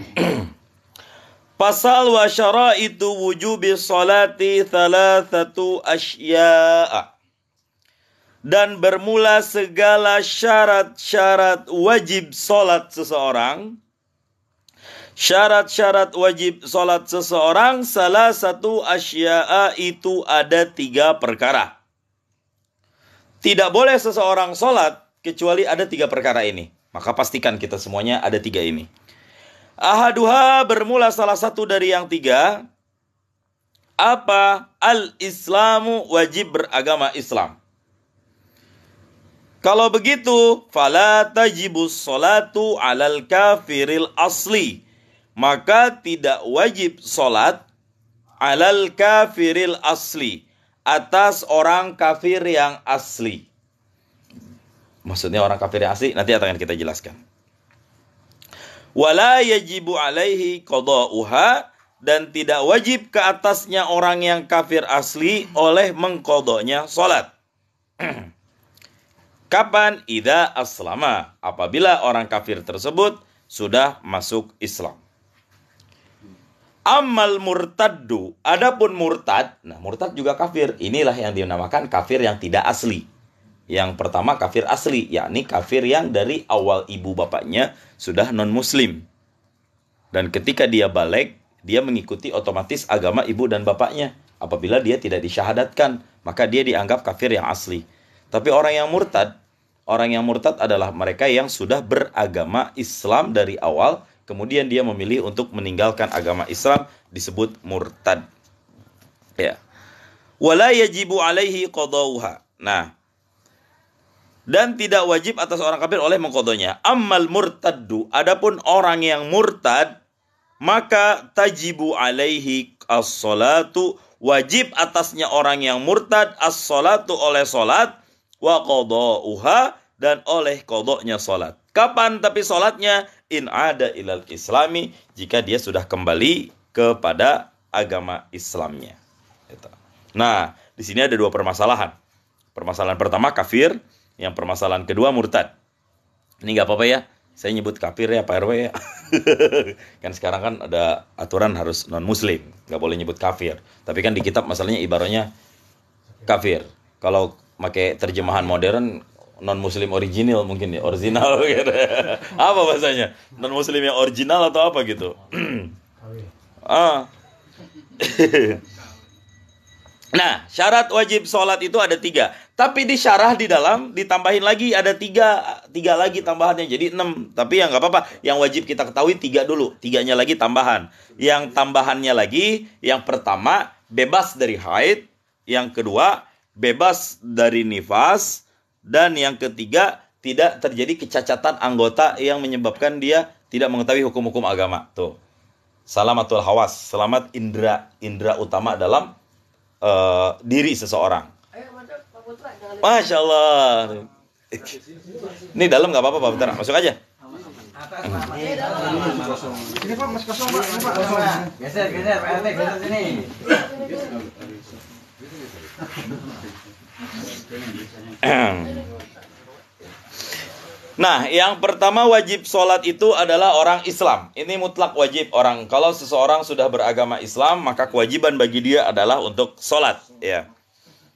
Pasal wa syaraitu wujubi sholati thalathatu asya'a. Dan bermula segala syarat-syarat wajib sholat seseorang. Syarat-syarat wajib sholat seseorang, salah satu asya'a itu ada 3 perkara. Tidak boleh seseorang sholat kecuali ada 3 perkara ini. Maka pastikan kita semuanya ada 3 ini. Ahaduha bermula salah satu dari yang 3. Apa? Al-Islamu, wajib beragama Islam. Kalau begitu, fala tajibus sholatu alal kafiril asli. Maka tidak wajib sholat alal kafiril asli, atas orang kafir yang asli. Maksudnya orang kafir yang asli nanti akan kita jelaskan. Wala yajibu alaihi qada'uha, dan tidak wajib ke atasnya orang yang kafir asli oleh mengqadanya sholat. Kapan? Idza aslama, apabila orang kafir tersebut sudah masuk Islam. Amal murtaddu, adapun murtad, nah murtad juga kafir. Inilah yang dinamakan kafir yang tidak asli. Yang pertama kafir asli, yakni kafir yang dari awal ibu bapaknya sudah non muslim. Dan ketika dia balik, dia mengikuti otomatis agama ibu dan bapaknya. Apabila dia tidak disyahadatkan, maka dia dianggap kafir yang asli. Tapi orang yang murtad adalah mereka yang sudah beragama Islam dari awal, kemudian dia memilih untuk meninggalkan agama Islam, disebut murtad. Ya. Wala yajibu alaihi qadauha. Nah, dan tidak wajib atas orang kafir oleh mengqadanya. Ammal murtaddu, adapun orang yang murtad, maka tajibu alaihi as-salatu, wajib atasnya orang yang murtad as-salatu oleh salat, wa qadauha, dan oleh qadanya salat. Kapan tapi salatnya? In ada ilal islami, jika dia sudah kembali kepada agama Islamnya. Nah, di sini ada 2 permasalahan. Permasalahan pertama kafir, yang permasalahan kedua murtad. Ini nggak apa-apa ya, saya nyebut kafir ya Pak RW ya. Kan sekarang kan ada aturan harus non muslim, nggak boleh nyebut kafir. Tapi kan di kitab masalahnya ibaratnya kafir. Kalau pakai terjemahan modern, non muslim original mungkin ya, original gitu. Apa bahasanya? Non muslim yang original atau apa gitu? Nah, syarat wajib sholat itu ada 3. Tapi disyarah di dalam ditambahin lagi ada 3 lagi tambahannya, jadi 6. Tapi ya nggak apa-apa. Yang wajib kita ketahui 3 dulu, 3-nya lagi tambahan. Yang tambahannya lagi, yang pertama bebas dari haid, yang kedua bebas dari nifas, dan yang ketiga tidak terjadi kecacatan anggota yang menyebabkan dia tidak mengetahui hukum-hukum agama. Tuh, salamatul hawas, selamat indra utama dalam diri seseorang. Masya Allah. Ini dalam nggak apa-apa Pak Putra, masuk aja. Ini Pak, mas kosong Pak. Ini Pak. Geser, Pak RT, geser sini. Nah, yang pertama wajib sholat itu adalah orang Islam. Ini mutlak wajib orang. Kalau seseorang sudah beragama Islam, maka kewajiban bagi dia adalah untuk sholat. Ya.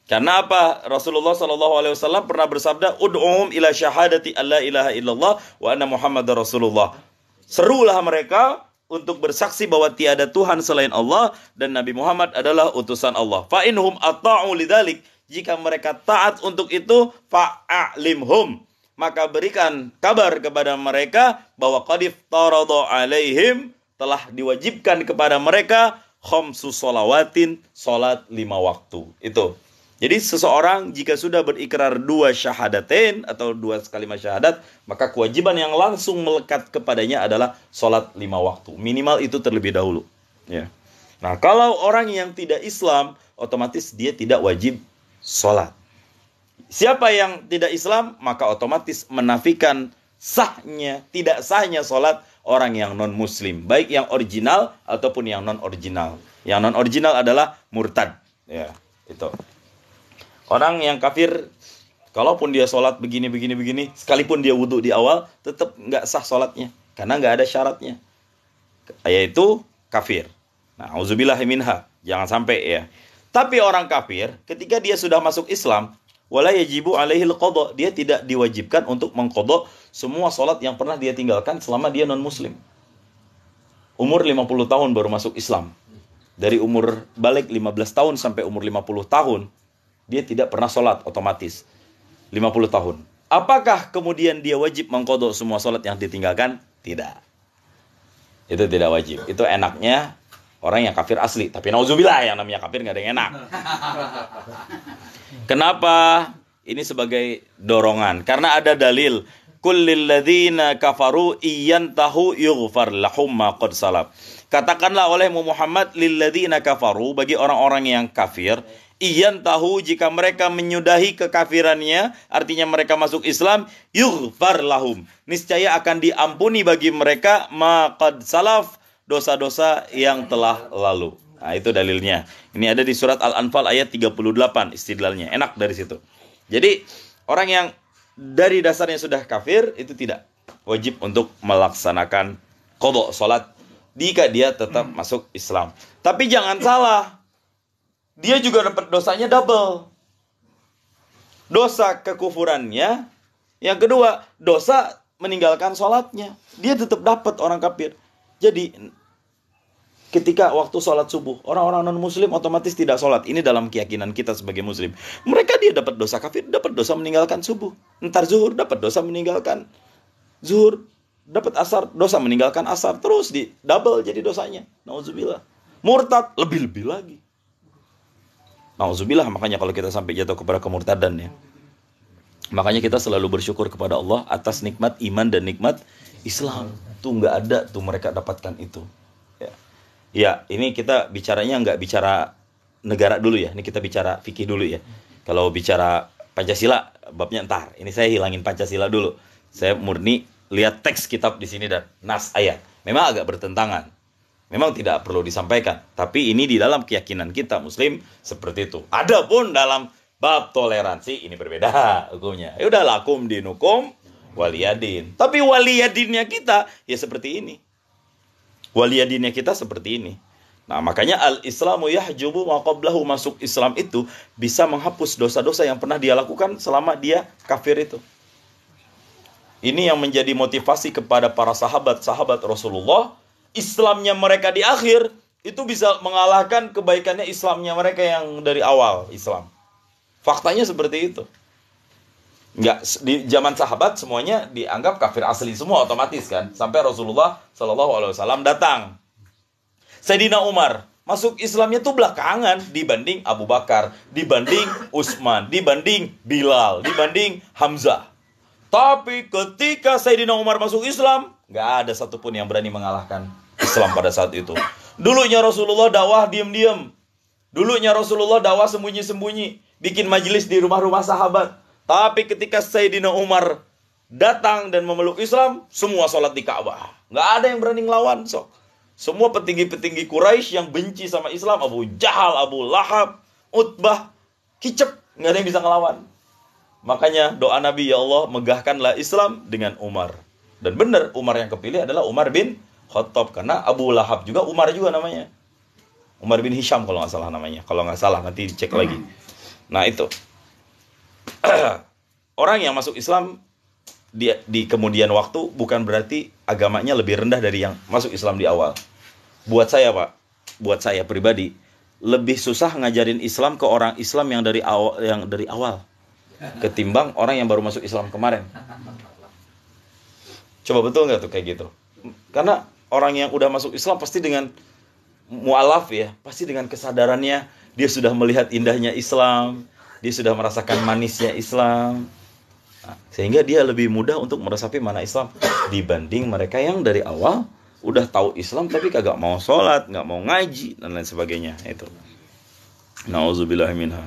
Karena apa? Rasulullah SAW pernah bersabda, Ud'uhum ila syahadati alla ilaha illallah wa anna Muhammadar Rasulullah. Serulah mereka untuk bersaksi bahwa tiada Tuhan selain Allah dan Nabi Muhammad adalah utusan Allah. Fa inhum ata'u lidzalik. Jika mereka taat untuk itu, fa'alimhum, maka berikan kabar kepada mereka bahwa qadif tarada alaihim, telah diwajibkan kepada mereka khamsu sholawatin, salat 5 waktu. Itu. Jadi seseorang jika sudah berikrar 2 syahadatain atau 2 kalimat syahadat, maka kewajiban yang langsung melekat kepadanya adalah salat 5 waktu. Minimal itu terlebih dahulu. Ya. Nah, kalau orang yang tidak Islam, otomatis dia tidak wajib salat. Siapa yang tidak Islam, maka otomatis menafikan tidak sahnya salat orang yang non-muslim, baik yang original ataupun yang non-original. Yang non-original adalah murtad. Ya, itu. Orang yang kafir, kalaupun dia sholat begini, sekalipun dia wudhu di awal, tetap nggak sah sholatnya. Karena nggak ada syaratnya. Yaitu kafir. Nah, auzubillahi minha. Jangan sampai ya. Tapi orang kafir, ketika dia sudah masuk Islam, wala yajibu alaihil qadha. Dia tidak diwajibkan untuk mengqadha semua sholat yang pernah dia tinggalkan selama dia non-muslim. Umur 50 tahun baru masuk Islam. Dari umur balik 15 tahun sampai umur 50 tahun, dia tidak pernah sholat otomatis. 50 tahun. Apakah kemudian dia wajib mengqadha semua sholat yang ditinggalkan? Tidak. Itu tidak wajib. Itu enaknya orang yang kafir asli. Tapi nauzubillah, yang namanya kafir nggak ada yang enak. Kenapa? Ini sebagai dorongan. Karena ada dalil. Kullil ladzina kafaru iyantahu yughfar lahum ma qad salaf. Katakanlah oleh Muhammad lil ladzina kafaru, bagi orang-orang yang kafir, iyantahu, jika mereka menyudahi kekafirannya, artinya mereka masuk Islam, yughfar lahum, niscaya akan diampuni bagi mereka ma qad salaf, dosa-dosa yang telah lalu. Nah, itu dalilnya. Ini ada di surat Al-Anfal ayat 38 istidlalnya. Enak dari situ. Jadi orang yang dari dasarnya sudah kafir itu tidak wajib untuk melaksanakan qadha salat jika dia tetap masuk Islam. Tapi jangan salah, dia juga dapat dosanya double. Dosa kekufurannya, yang kedua dosa meninggalkan sholatnya, dia tetap dapat orang kafir. Jadi ketika waktu sholat subuh, orang-orang non-muslim otomatis tidak sholat. Ini dalam keyakinan kita sebagai muslim. Mereka dia dapat dosa kafir, dapat dosa meninggalkan subuh. Ntar zuhur, dapat dosa meninggalkan zuhur. Dapat asar, dosa meninggalkan asar. Terus di double jadi dosanya. Nauzubillah. Murtad, lebih-lebih lagi. Nauzubillah, makanya kalau kita sampai jatuh kepada kemurtadan ya. Makanya kita selalu bersyukur kepada Allah atas nikmat iman dan nikmat Islam. Tuh nggak ada tuh mereka dapatkan itu. Ya, ini kita bicaranya nggak bicara negara dulu ya. Ini kita bicara fikih dulu ya. Kalau bicara Pancasila, babnya ntar. Ini saya hilangin Pancasila dulu. Saya murni lihat teks kitab di sini dan nas ayat. Memang agak bertentangan. Memang tidak perlu disampaikan. Tapi ini di dalam keyakinan kita Muslim seperti itu. Adapun dalam bab toleransi ini berbeda hukumnya. Ya udah, lakum dinukum waliyadin. Tapi waliyadinnya kita ya seperti ini. Waliyadinnya kita seperti ini. Nah, makanya al-islamu yahjubu ma qablahu, masuk Islam itu bisa menghapus dosa-dosa yang pernah dia lakukan selama dia kafir itu. Ini yang menjadi motivasi kepada para sahabat Rasulullah. Islamnya mereka di akhir itu bisa mengalahkan kebaikannya Islamnya mereka yang dari awal Islam. Faktanya seperti itu. Enggak, di zaman sahabat semuanya dianggap kafir asli semua otomatis kan. Sampai Rasulullah SAW datang. Sayyidina Umar masuk Islamnya tuh belakangan dibanding Abu Bakar, dibanding Utsman, dibanding Bilal, dibanding Hamzah. Tapi ketika Sayyidina Umar masuk Islam, nggak ada satupun yang berani mengalahkan Islam pada saat itu. Dulunya Rasulullah dakwah diam-diam. Dulunya Rasulullah dakwah sembunyi-sembunyi, bikin majelis di rumah-rumah sahabat. Tapi ketika Sayyidina Umar datang dan memeluk Islam, semua sholat di Ka'bah. Nggak ada yang berani ngelawan. Semua petinggi-petinggi Quraisy yang benci sama Islam, Abu Jahal, Abu Lahab, Utbah, kicep, nggak ada yang bisa ngelawan. Makanya doa Nabi, ya Allah megahkanlah Islam dengan Umar. Dan benar Umar yang kepilih adalah Umar bin Khattab. Karena Abu Lahab juga Umar juga namanya. Umar bin Hisham kalau nggak salah namanya. Kalau nggak salah nanti dicek lagi. Nah itu. Orang yang masuk Islam di kemudian waktu bukan berarti agamanya lebih rendah dari yang masuk Islam di awal. Buat saya Pak, buat saya pribadi, lebih susah ngajarin Islam ke orang Islam yang dari awal ketimbang orang yang baru masuk Islam kemarin. Coba betul nggak tuh kayak gitu? Karena orang yang udah masuk Islam pasti dengan mu'alaf ya, pasti dengan kesadarannya dia sudah melihat indahnya Islam, dia sudah merasakan manisnya Islam. Nah, sehingga dia lebih mudah untuk meresapi mana Islam dibanding mereka yang dari awal udah tahu Islam tapi kagak mau sholat, nggak mau ngaji dan lain sebagainya. Itu. Nauzubillah minha.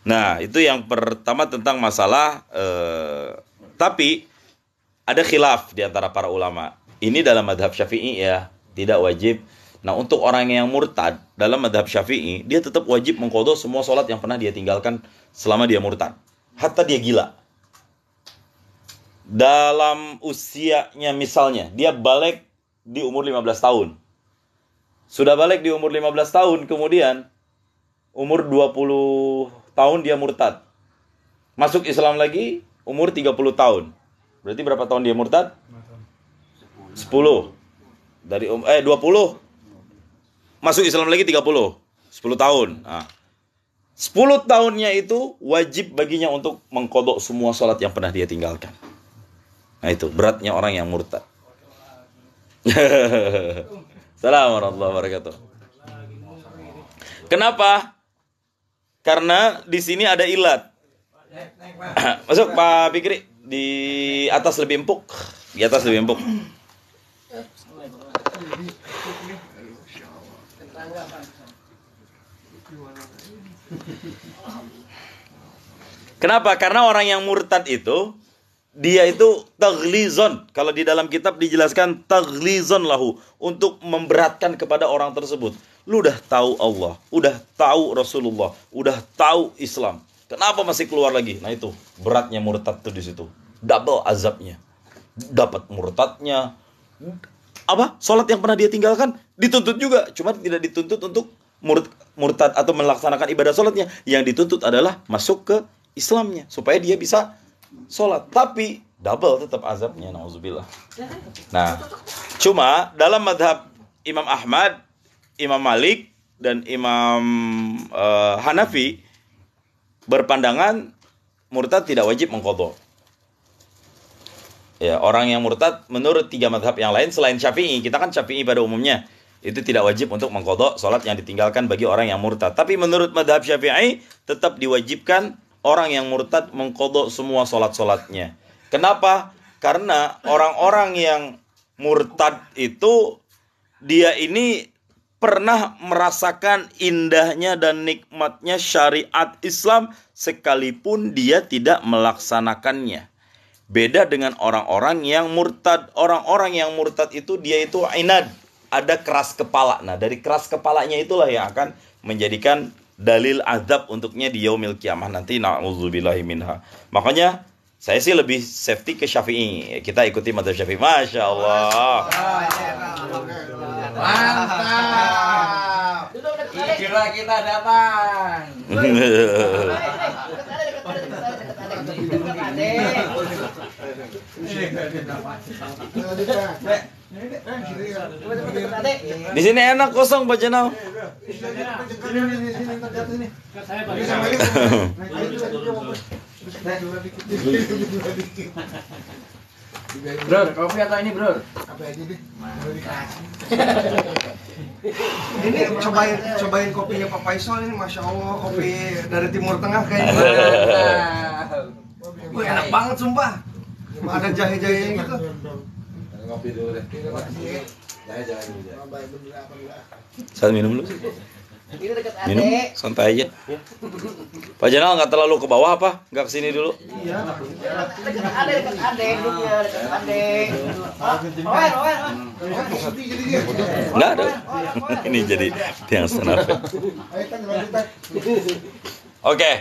Nah, itu yang pertama tentang masalah tapi ada khilaf di antara para ulama. Ini dalam mazhab Syafi'i ya, tidak wajib Nah, untuk orang yang murtad dalam madhab Syafi'i, dia tetap wajib mengqadha semua sholat yang pernah dia tinggalkan selama dia murtad. Hatta dia gila. Dalam usianya misalnya, dia balik di umur 15 tahun. Sudah balik di umur 15 tahun, kemudian umur 20 tahun dia murtad. Masuk Islam lagi, umur 30 tahun. Berarti berapa tahun dia murtad? 10. Dari 20. Masuk Islam lagi 30. 10 tahun. Nah, 10 tahunnya itu wajib baginya untuk mengqadha semua sholat yang pernah dia tinggalkan. Nah, itu beratnya orang yang murtad. Assalamualaikum warahmatullahi wabarakatuh. Kenapa? Karena di sini ada ilat. Masuk Pak Fikri, di atas lebih empuk. Di atas lebih empuk. Kenapa? Karena orang yang murtad itu, dia itu taghlizon. Kalau di dalam kitab dijelaskan taghlizon lahu, untuk memberatkan kepada orang tersebut. Lu udah tahu Allah, udah tahu Rasulullah, udah tahu Islam. Kenapa masih keluar lagi? Nah itu beratnya murtad tuh di situ. Double azabnya. Dapat murtadnya. Apa? Salat yang pernah dia tinggalkan dituntut juga, cuma tidak dituntut untuk murtad atau melaksanakan ibadah salatnya. Yang dituntut adalah masuk ke Islamnya supaya dia bisa sholat, tapi double tetap azabnya, nauzubillah. Nah, cuma dalam madhab Imam Ahmad, Imam Malik, dan Imam Hanafi berpandangan murtad tidak wajib mengqadha. Ya, orang yang murtad menurut 3 madhab yang lain selain Syafi'i, kita kan Syafi'i pada umumnya, itu tidak wajib untuk mengqadha sholat yang ditinggalkan bagi orang yang murtad. Tapi menurut madhab Syafi'i tetap diwajibkan orang yang murtad mengqadha semua sholat-sholatnya. Kenapa? Karena orang-orang yang murtad itu, dia ini pernah merasakan indahnya dan nikmatnya syariat Islam sekalipun dia tidak melaksanakannya. Beda dengan orang-orang yang murtad. Orang-orang yang murtad itu, dia itu inad, ada keras kepala. Nah, dari keras kepalanya itulah yang akan menjadikan dalil azab untuknya di yaumil kiamah nanti, na'udzubillahi minha. Makanya saya sih lebih safety ke Syafi'i. Kita ikuti mazhab Syafi'i. Masya Allah. Mantap. Kira kita datang. Di sini enak kosong Pak Jenal. Bro, kopi atau ini, bro? Ini cobain kopinya Pak Faisal ini, Masya Allah, kopi dari Timur Tengah kayaknya. Wih, enak banget sumpah. Ada jahe-jahenya gitu. Ngopi dulu deh. Jahe dulu. Saya minum dulu. Ini dekat Minum, adek. santai aja. Pak Jenal nggak terlalu ke bawah apa? Nggak kesini dulu? Iya. Dekat adek duduknya, dekat adek. Owen. Nggak ada. Ini jadi tiang senafet. Oke.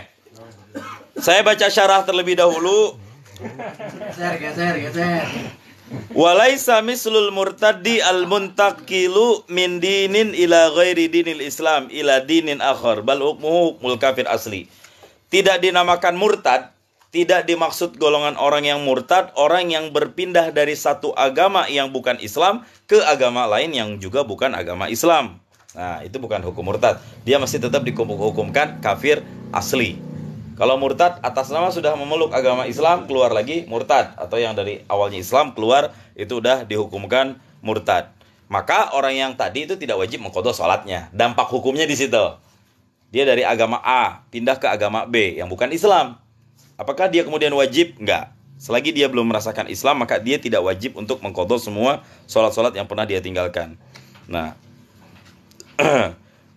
Saya baca syarah terlebih dahulu. Geser. Walaisa mislul murtaddi al-muntaqilu min dinin ila ghairi dinil Islam ila dinin akhar bal hukmuhu hukmul kafir asli. Tidak dinamakan murtad, tidak dimaksud golongan orang yang murtad, orang yang berpindah dari satu agama yang bukan Islam ke agama lain yang juga bukan agama Islam. Nah, itu bukan hukum murtad. Dia masih tetap dihukumkan kafir asli. Kalau murtad atas nama sudah memeluk agama Islam, keluar lagi murtad. Atau yang dari awalnya Islam keluar, itu udah dihukumkan murtad. Maka orang yang tadi itu tidak wajib mengqadha sholatnya. Dampak hukumnya di situ. Dia dari agama A pindah ke agama B yang bukan Islam. Apakah dia kemudian wajib? Enggak. Selagi dia belum merasakan Islam, maka dia tidak wajib untuk mengqadha semua sholat-sholat yang pernah dia tinggalkan. Nah,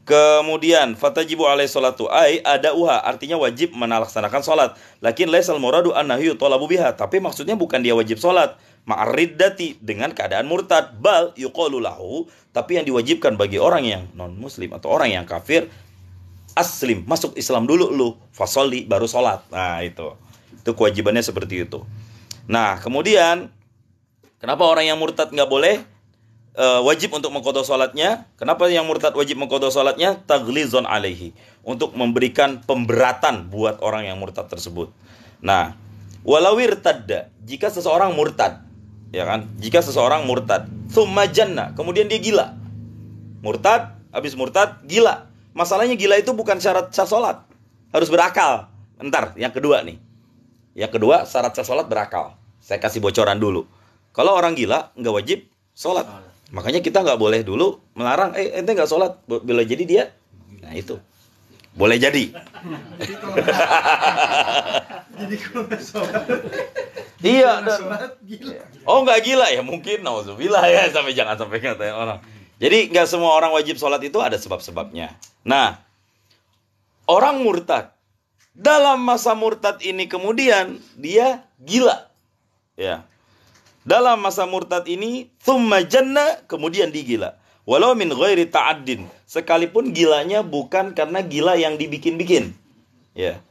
kemudian fatajibu alaihi salatu ai adauha, artinya wajib melaksanakan salat. Lakin laisal muradu annahyu talabu biha, tapi maksudnya bukan dia wajib salat, ma'riddati, dengan keadaan murtad. Bal yuqalu lahu, tapi yang diwajibkan bagi orang yang non muslim atau orang yang kafir, aslim, masuk Islam dulu lu, fasolli, baru sholat. Nah itu kewajibannya seperti itu. Nah kemudian kenapa orang yang murtad nggak boleh wajib untuk mengqadha sholatnya? Kenapa yang murtad wajib mengqadha sholatnya? Taghlizun alaihi, untuk memberikan pemberatan buat orang yang murtad tersebut. Nah, walawir tadda, jika seseorang murtad, ya kan? Jika seseorang murtad, thumma janna, kemudian dia gila. Murtad, habis murtad gila. Masalahnya gila itu bukan syarat sah sholat, harus berakal. Ntar yang kedua nih. Yang kedua syarat sah sholat berakal. Saya kasih bocoran dulu. Kalau orang gila nggak wajib sholat. Makanya kita nggak boleh dulu melarang, ente nggak sholat, boleh jadi dia. Nah itu boleh jadi. Jadi kalau nggak sholat, Iya. gila. Oh nggak gila ya, mungkin nauzubillah ya, jangan sampai ngatain orang. Jadi nggak semua orang wajib sholat itu ada sebab-sebabnya. Nah, orang murtad, dalam masa murtad ini kemudian dia gila, ya. Dalam masa murtad ini, thumma janna, kemudian digila. Walau min ghairi ta'addin, sekalipun gilanya bukan karena gila yang dibikin-bikin. Ya.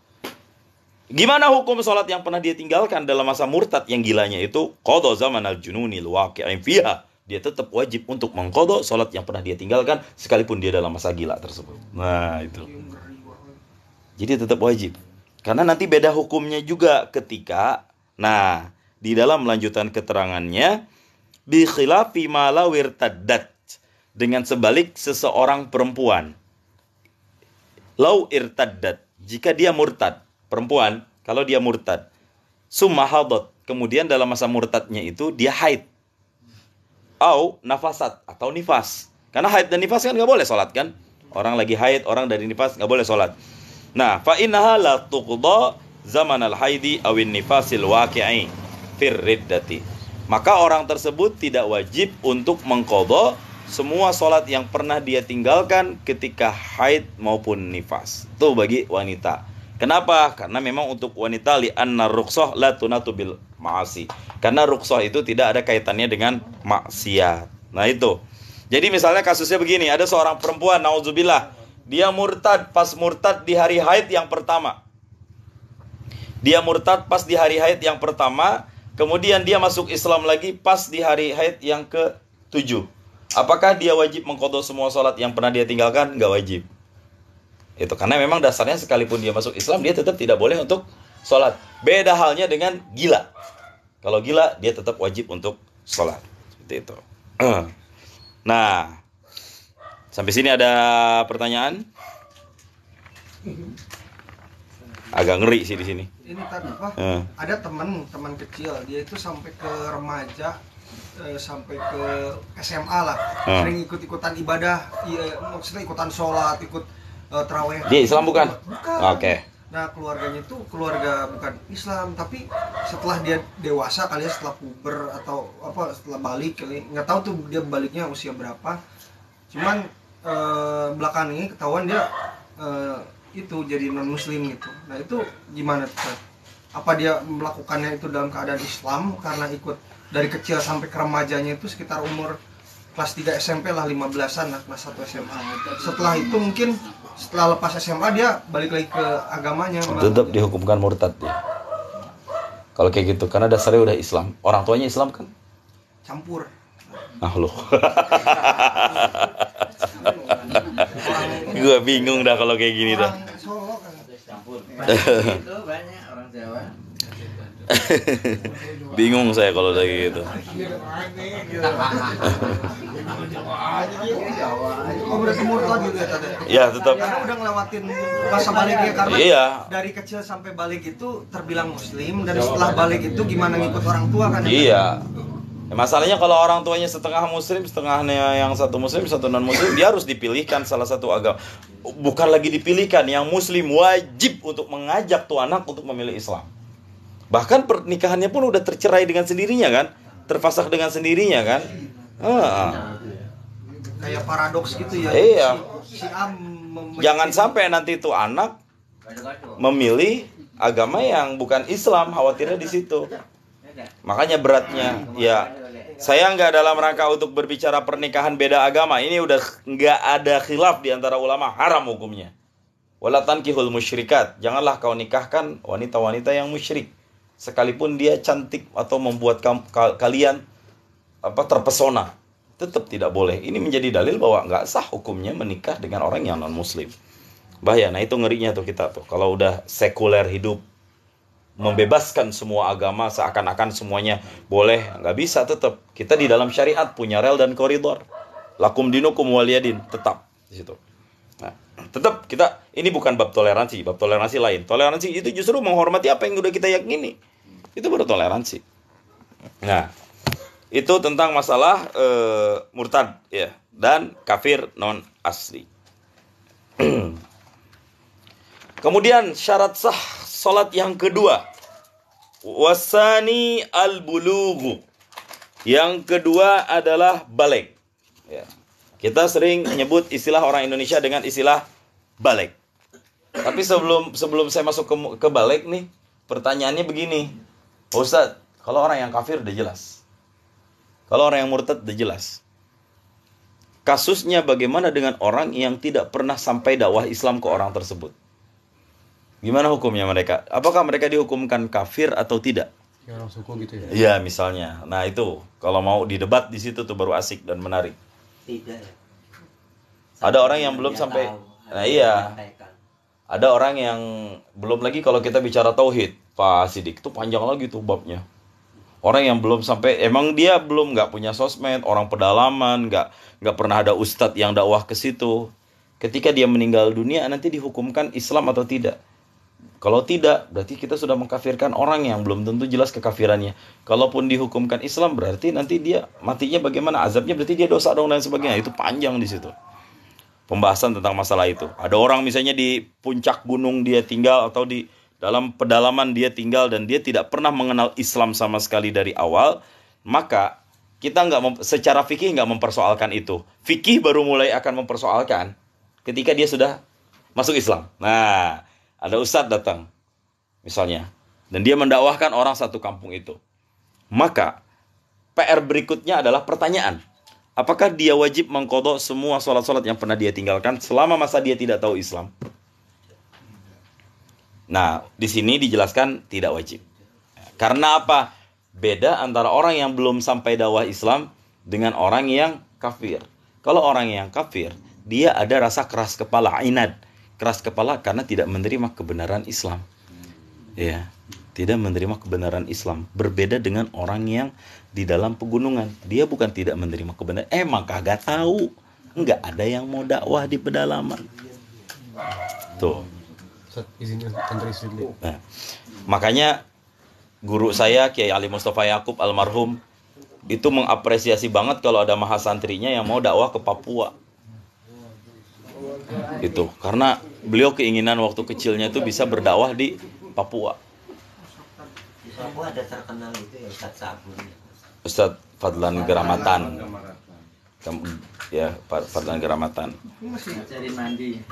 Gimana hukum sholat yang pernah dia tinggalkan dalam masa murtad yang gilanya itu? Qadha zaman al-jununil waqi'in fiha. Dia tetap wajib untuk mengqadha sholat yang pernah dia tinggalkan sekalipun dia dalam masa gila tersebut. Nah, itu. Jadi tetap wajib. Karena nanti beda hukumnya juga ketika, nah, di dalam lanjutan keterangannya, bi khilafi ma law irtaddat, dengan sebalik seseorang perempuan. Law irtaddat, jika dia murtad, perempuan, kalau dia murtad, summa hadat, kemudian dalam masa murtadnya itu dia haid, au nafasat, atau nifas. Karena haid dan nifas kan nggak boleh sholat kan? Orang lagi haid, orang dari nifas nggak boleh sholat. Nah, fa innaha la tuqda zaman al-haidi awin nifasil waqi'i fir riddati. Maka orang tersebut tidak wajib untuk mengqadha semua sholat yang pernah dia tinggalkan ketika haid maupun nifas. Itu bagi wanita. Kenapa? Karena memang untuk wanita li'anna rukhsah la tunatu bil ma'asi. Karena rukhsah itu tidak ada kaitannya dengan maksiat. Nah itu. Jadi misalnya kasusnya begini, ada seorang perempuan, nauzubillah, dia murtad pas murtad di hari haid yang pertama. Dia murtad pas di hari haid yang pertama, kemudian dia masuk Islam lagi pas di hari haid yang ke-7. Apakah dia wajib mengqadha semua sholat yang pernah dia tinggalkan? Enggak wajib. Itu karena memang dasarnya sekalipun dia masuk Islam, dia tetap tidak boleh untuk sholat. Beda halnya dengan gila. Kalau gila, dia tetap wajib untuk sholat. Seperti itu. Nah, sampai sini ada pertanyaan? Agak ngeri sih di sini. Ini tadi apa? Ada teman kecil, dia itu sampai ke remaja, sampai ke SMA lah, sering ikut-ikutan ibadah, maksudnya ikutan sholat, ikut terawih. Dia Islam bukan? Bukan. Oke. Nah keluarganya itu keluarga bukan Islam, tapi setelah dia dewasa kali ya, setelah puber atau apa, setelah balik kali, nggak tahu tuh dia baliknya usia berapa. Cuman belakangan ini ketahuan dia itu jadi non muslim gitu. Nah itu gimana tuh? Apa dia melakukannya itu dalam keadaan Islam karena ikut dari kecil sampai ke remajanya itu sekitar umur kelas 3 SMP lah, 15-an lah, kelas 1 SMA. Setelah itu mungkin setelah lepas SMA dia balik lagi ke agamanya. Tetap dihukumkan murtad ya. Kalau kayak gitu, karena dasarnya udah Islam. Orang tuanya Islam kan? Campur. Ah loh. Gue bingung dah kalau kayak gini dah. Solo kan. Campur. Itu banyak orang Jawa. Bingung saya kalau udah kayak gitu. Oh berarti murtad gitu ya tadi? Ya tetap. Karena udah ngelewatin masa baliknya, karena Iya. dari kecil sampai balik itu terbilang muslim, dan setelah balik itu gimana ngikut orang tua kan? Iya. Ya, masalahnya kalau orang tuanya setengah muslim, setengahnya yang satu muslim, satu non muslim, dia harus dipilihkan salah satu agama. Bukan lagi dipilihkan, yang muslim wajib untuk mengajak tuh anak untuk memilih Islam. Bahkan pernikahannya pun udah tercerai dengan sendirinya kan, terfasakh dengan sendirinya kan. Kayak paradoks gitu ya. Iya. Si A Jangan sampai nanti tuh anak memilih agama yang bukan Islam, khawatirnya di situ. Makanya beratnya, ya saya nggak dalam rangka untuk berbicara pernikahan beda agama. Ini udah nggak ada khilaf di antara ulama, haram hukumnya. Wala tankihul musyrikat. Janganlah kau nikahkan wanita-wanita yang musyrik, sekalipun dia cantik atau membuat kalian terpesona, tetap tidak boleh. Ini menjadi dalil bahwa nggak sah hukumnya menikah dengan orang yang non muslim. Bahaya. Nah itu ngerinya tuh kita tuh. Kalau udah sekuler hidup, membebaskan semua agama, seakan-akan semuanya boleh, nggak bisa. Tetap kita di dalam syariat punya rel dan koridor. Lakum dinukum waliyadin, tetap di situ. Nah, tetap kita, ini bukan bab toleransi lain. Toleransi itu justru menghormati apa yang udah kita yakini. Itu baru toleransi. Nah, itu tentang masalah murtad ya, dan kafir non asli. Kemudian syarat sah salat yang kedua, wasani al-bulughu. Yang kedua adalah balik. Ya. Kita sering menyebut istilah orang Indonesia dengan istilah balik. Tapi sebelum saya masuk ke balik nih, pertanyaannya begini, Ustaz, kalau orang yang kafir udah jelas, kalau orang yang murtad udah jelas, kasusnya bagaimana dengan orang yang tidak pernah sampai dakwah Islam ke orang tersebut? Gimana hukumnya mereka? Apakah mereka dihukumkan kafir atau tidak? Ya, orang suku gitu ya? Iya, misalnya. Nah itu, kalau mau didebat di situ tuh baru asik dan menarik. Tidak ya. Ada orang yang belum sampai. Nah iya. Ada orang yang belum lagi kalau kita bicara tauhid, Pak Sidik, itu panjang lagi tuh babnya. Orang yang belum sampai, emang dia belum nggak punya sosmed, orang pedalaman, nggak pernah ada ustadz yang dakwah ke situ. Ketika dia meninggal dunia, nanti dihukumkan Islam atau tidak? Kalau tidak, berarti kita sudah mengkafirkan orang yang belum tentu jelas kekafirannya. Kalaupun dihukumkan Islam, berarti nanti dia matinya bagaimana? Azabnya berarti dia dosa dong dan sebagainya. Itu panjang di situ pembahasan tentang masalah itu. Ada orang misalnya di puncak gunung dia tinggal, atau di dalam pedalaman dia tinggal, dan dia tidak pernah mengenal Islam sama sekali dari awal, maka kita secara fikih nggak mempersoalkan itu. Fikih baru mulai akan mempersoalkan ketika dia sudah masuk Islam. Nah, ada ustadz datang misalnya, dan dia mendakwahkan orang satu kampung itu. Maka PR berikutnya adalah pertanyaan, apakah dia wajib mengqadha semua sholat-sholat yang pernah dia tinggalkan selama masa dia tidak tahu Islam? Nah, di sini dijelaskan tidak wajib. Karena apa? Beda antara orang yang belum sampai dakwah Islam dengan orang yang kafir. Kalau orang yang kafir, dia ada rasa keras kepala, inad. Keras kepala karena tidak menerima kebenaran Islam. Ya, tidak menerima kebenaran Islam. Berbeda dengan orang yang di dalam pegunungan. Dia bukan tidak menerima kebenaran, emang kagak tahu. Enggak ada yang mau dakwah di pedalaman. Tuh. Nah, makanya guru saya Kiai Ali Mustafa Yakub almarhum itu mengapresiasi banget kalau ada mahasantrinya yang mau dakwah ke Papua. Itu karena beliau keinginan waktu kecilnya itu bisa berdakwah di Papua. Di Papua ada terkenal itu ya Ustadz Sabun. Ustadz Fadlan Geramatan. Ya, Fadlan Geramatan. Ngajarin mandi.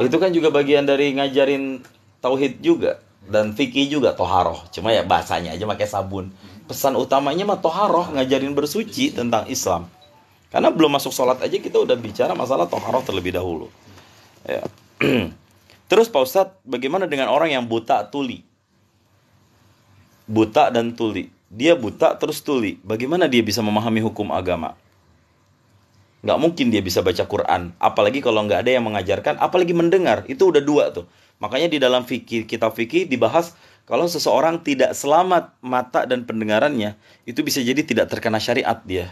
Itu kan juga bagian dari ngajarin tauhid juga dan fikih juga, toharoh. Cuma ya bahasanya aja pakai sabun. Pesan utamanya mah toharoh, ngajarin bersuci tentang Islam. Karena belum masuk sholat aja kita udah bicara masalah toharoh terlebih dahulu. Ya. Terus Pak Ustadz, bagaimana dengan orang yang buta tuli? Buta dan tuli. Dia buta terus tuli. Bagaimana dia bisa memahami hukum agama? Nggak mungkin dia bisa baca Quran. Apalagi kalau nggak ada yang mengajarkan. Apalagi mendengar. Itu udah dua tuh. Makanya di dalam fikih, kitab fikih dibahas kalau seseorang tidak selamat mata dan pendengarannya, itu bisa jadi tidak terkena syariat dia.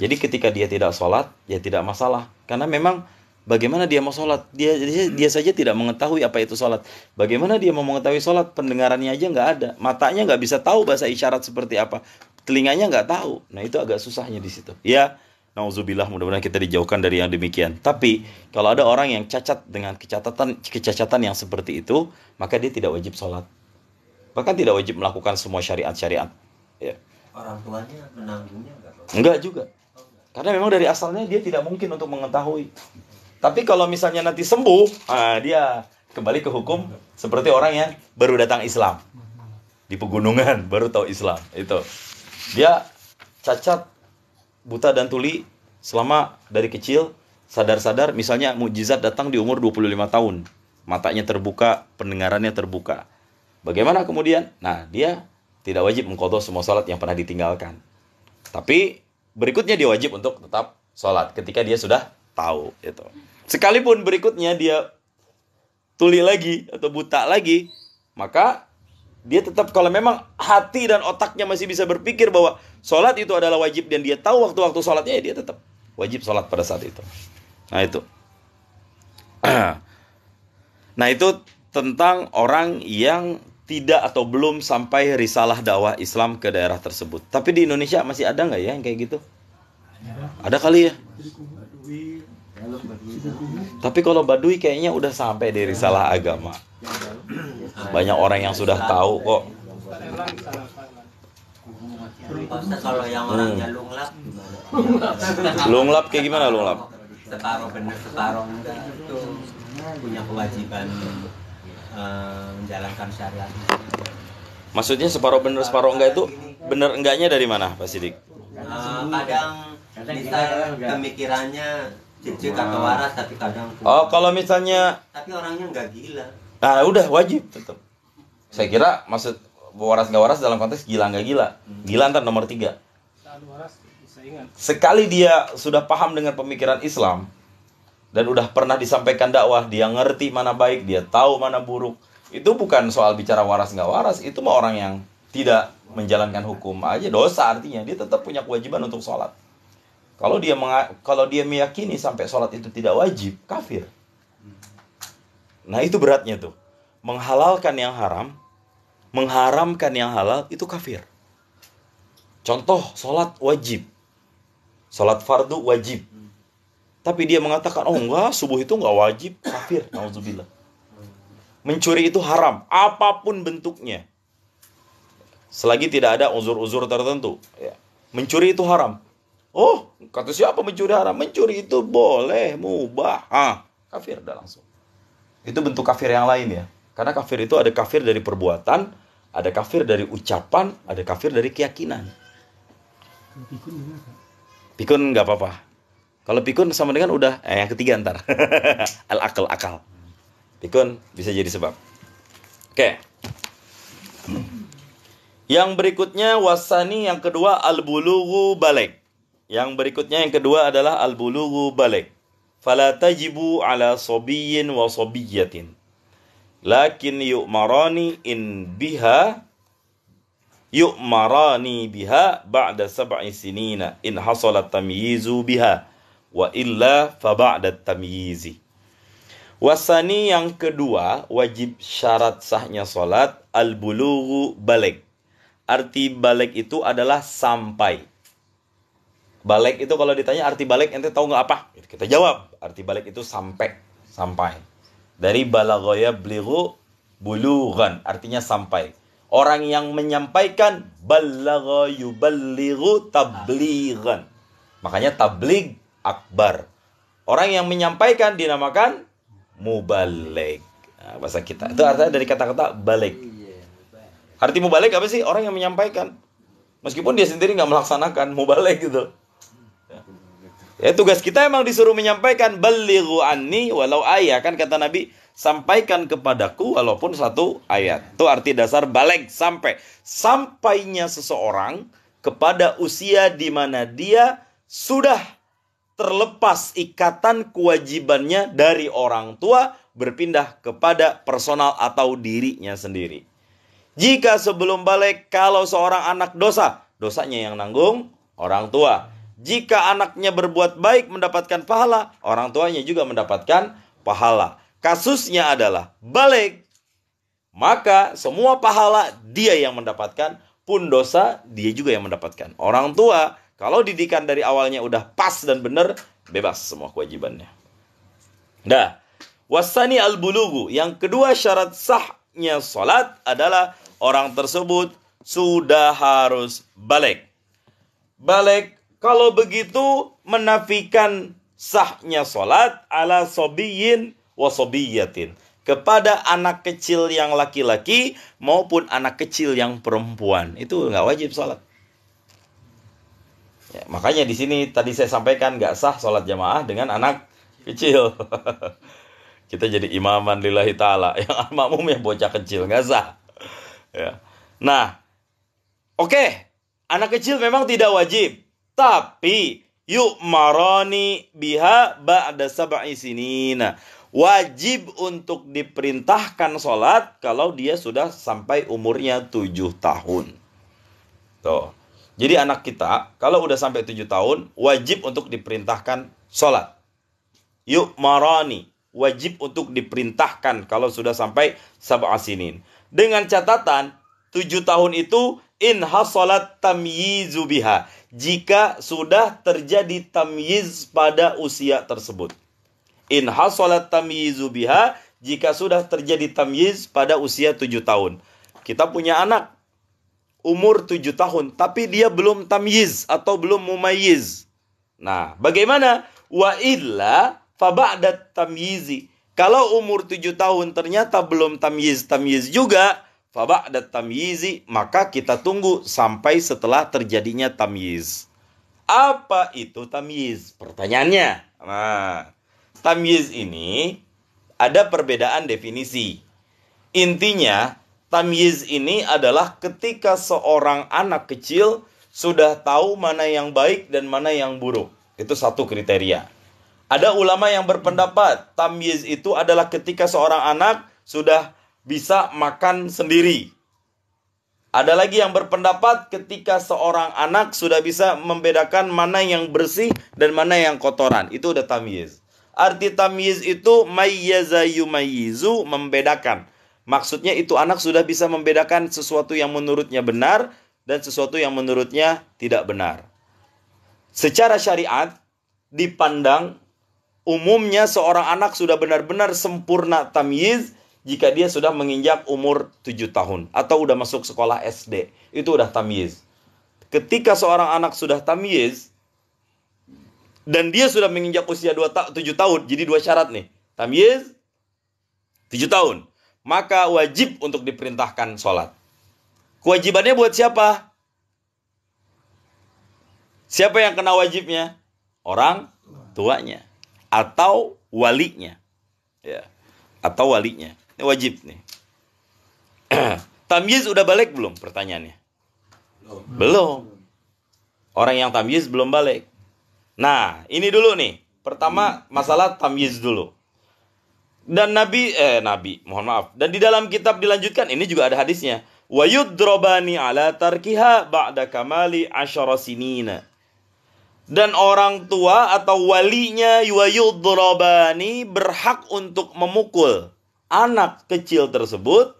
Jadi ketika dia tidak sholat, ya tidak masalah. Karena memang bagaimana dia mau sholat? Dia saja tidak mengetahui apa itu sholat. Bagaimana dia mau mengetahui sholat? Pendengarannya aja nggak ada. Matanya nggak bisa tahu bahasa isyarat seperti apa. Telinganya nggak tahu. Nah itu agak susahnya di situ. Ya, nauzubillah, mudah-mudahan kita dijauhkan dari yang demikian. Tapi kalau ada orang yang cacat dengan kecacatan yang seperti itu, maka dia tidak wajib sholat. Bahkan tidak wajib melakukan semua syariat-syariat. Ya. Orang tuanya menanggungnya enggak? Enggak juga. Karena memang dari asalnya dia tidak mungkin untuk mengetahui. Tapi kalau misalnya nanti sembuh, dia kembali ke hukum seperti orang yang baru datang Islam. di pegunungan baru tahu Islam. Itu. Dia cacat, buta dan tuli selama dari kecil, sadar-sadar misalnya mukjizat datang di umur 25 tahun. Matanya terbuka, pendengarannya terbuka. Bagaimana kemudian? Nah, dia tidak wajib mengqadha semua salat yang pernah ditinggalkan. Tapi berikutnya dia wajib untuk tetap salat ketika dia sudah tahu itu. Sekalipun berikutnya dia tuli lagi atau buta lagi, maka dia tetap, kalau memang hati dan otaknya masih bisa berpikir bahwa salat itu adalah wajib dan dia tahu waktu-waktu salatnya, ya dia tetap wajib salat pada saat itu. Nah, itu. Nah, itu tentang orang yang tidak atau belum sampai risalah dakwah Islam ke daerah tersebut. Tapi di Indonesia masih ada nggak ya yang kayak gitu? Ada kali ya? Tapi kalau Baduy kayaknya udah sampai di risalah agama. Banyak orang yang sudah tahu kok. Kalau yang orangnya lunglap, lunglap kayak gimana lunglap? Separuh benar, separuh enggak, itu punya kewajiban menjalankan syariat. Maksudnya separuh benar, separuh enggak itu benar enggaknya dari mana, Pak Sidik? Kadang bisa pemikirannya cicik atau waras, tapi kadang oh, kalau misalnya tapi orangnya enggak gila. Nah, udah wajib tetap. Saya kira maksud waras nggak waras dalam konteks gila nggak gila. Gila ntar nomor 3. Sekali dia sudah paham dengan pemikiran Islam dan udah pernah disampaikan dakwah, dia ngerti mana baik, dia tahu mana buruk. Itu bukan soal bicara waras nggak waras, itu mah orang yang tidak menjalankan hukum aja dosa, artinya dia tetap punya kewajiban untuk sholat. Kalau dia meyakini sampai sholat itu tidak wajib, kafir. Nah, itu beratnya tuh. Menghalalkan yang haram, mengharamkan yang halal, itu kafir. Contoh, sholat wajib. Sholat fardu wajib. Tapi dia mengatakan, oh enggak, subuh itu enggak wajib, kafir. Nauzubillah. Mencuri itu haram, apapun bentuknya. Selagi tidak ada uzur-uzur tertentu. Ya. Mencuri itu haram. Oh, kata siapa mencuri haram? Mencuri itu boleh, mubah. Kafir dah langsung. Itu bentuk kafir yang lain ya. Karena kafir itu ada kafir dari perbuatan, ada kafir dari ucapan, ada kafir dari keyakinan. Pikun nggak apa-apa. Kalau pikun sama dengan udah yang ketiga ntar. Akal. Pikun bisa jadi sebab. Oke. Yang berikutnya wasani, yang kedua al-bulughu baligh. Yang berikutnya yang kedua adalah al-bulughu baligh. Fala tajibu ala sabiyyin wa sabiyyatin. Lakin yu'marani biha ba'da 7 sinina in hasalat tamyizu biha wa illa fa ba'da tamyizi. Wasani yang kedua, wajib syarat sahnya salat al-bulughu baligh. Arti baligh itu adalah sampai. Baligh itu kalau ditanya arti baligh ente tahu nggak apa? Kita jawab, arti baligh itu sampai. Dari balagha yablighu bulughan, artinya sampai. Orang yang menyampaikan balagha yuballighu tablighan. Makanya tabligh akbar. Orang yang menyampaikan dinamakan mubaligh. Nah, bahasa kita. Itu artinya dari kata-kata baligh. Arti mubaligh apa sih? Orang yang menyampaikan. Meskipun dia sendiri nggak melaksanakan, mubaligh gitu. Ya, tugas kita emang disuruh menyampaikan balighu anni walau ayat, kan kata Nabi, sampaikan kepadaku walaupun 1 ayat. Itu arti dasar baligh, sampai. Sampainya seseorang kepada usia di mana dia sudah terlepas ikatan kewajibannya dari orang tua, berpindah kepada personal atau dirinya sendiri. Jika sebelum baligh, kalau seorang anak dosa, dosanya yang nanggung orang tua. Jika anaknya berbuat baik mendapatkan pahala, orang tuanya juga mendapatkan pahala. Kasusnya adalah baligh, maka semua pahala dia yang mendapatkan, pun dosa dia juga yang mendapatkan. Orang tua, kalau didikan dari awalnya udah pas dan benar, bebas semua kewajibannya. Nah, wasani al-bulughu, yang kedua syarat sahnya salat adalah orang tersebut sudah harus baligh. Baligh, kalau begitu menafikan sahnya salat ala sabiyyin wa sabiyyatin. kepada anak kecil yang laki-laki maupun anak kecil yang perempuan. Itu nggak wajib sholat. Ya, makanya di sini tadi saya sampaikan nggak sah sholat jamaah dengan anak kecil. Kita jadi imaman lillahi ta'ala. Yang makmum yang bocah kecil, nggak sah. Ya. Nah, oke. Anak kecil memang tidak wajib. Tapi, yu'marani biha ba'da sab'i sinina. Wajib untuk diperintahkan sholat kalau dia sudah sampai umurnya 7 tahun. Tuh. Jadi anak kita, kalau udah sampai 7 tahun, wajib untuk diperintahkan sholat. Yu'marani. Wajib untuk diperintahkan kalau sudah sampai sab'a sinin. Dengan catatan, 7 tahun itu in hasalat tamyizu biha. Jika sudah terjadi tamyiz pada usia tersebut. In hasalat tamyizu biha, jika sudah terjadi tamyiz pada usia 7 tahun. Kita punya anak umur 7 tahun, tapi dia belum tamyiz atau belum mumayyiz. Nah, bagaimana? Wa illa fa ba'da tamyizi. Kalau umur 7 tahun ternyata belum tamyiz juga, fa ba'da tamyizi, maka kita tunggu sampai setelah terjadinya tamyiz. Apa itu tamyiz? Pertanyaannya. Nah, tamyiz ini ada perbedaan definisi. Intinya, tamyiz ini adalah ketika seorang anak kecil sudah tahu mana yang baik dan mana yang buruk. Itu satu kriteria. Ada ulama yang berpendapat tamyiz itu adalah ketika seorang anak sudah bisa makan sendiri. Ada lagi yang berpendapat ketika seorang anak sudah bisa membedakan mana yang bersih dan mana yang kotoran. Itu udah tamyiz. Arti tamyiz itu mayyaza yumayyizu, membedakan. Maksudnya itu anak sudah bisa membedakan sesuatu yang menurutnya benar dan sesuatu yang menurutnya tidak benar. Secara syariat dipandang umumnya seorang anak sudah benar-benar sempurna tamyiz jika dia sudah menginjak umur 7 tahun atau udah masuk sekolah SD. Itu udah tamyiz. Ketika seorang anak sudah tamyiz dan dia sudah menginjak usia 7 tahun, jadi 2 syarat nih. Tamyiz 7 tahun. Maka wajib untuk diperintahkan sholat. Kewajibannya buat siapa? Siapa yang kena wajibnya? Orang tuanya. Atau walinya. Ya. Atau walinya. Ini wajib nih. Tamyiz udah balik belum? Pertanyaannya. Belum. Orang yang tamyiz belum balik. Nah, ini dulu nih. Pertama, masalah tamyiz dulu. Dan mohon maaf. Dan di dalam kitab dilanjutkan, ini juga ada hadisnya. Wa yudrabani ala tarkiha ba'da kamali 10 sinina. Dan orang tua atau walinya wa yudrabani berhak untuk memukul anak kecil tersebut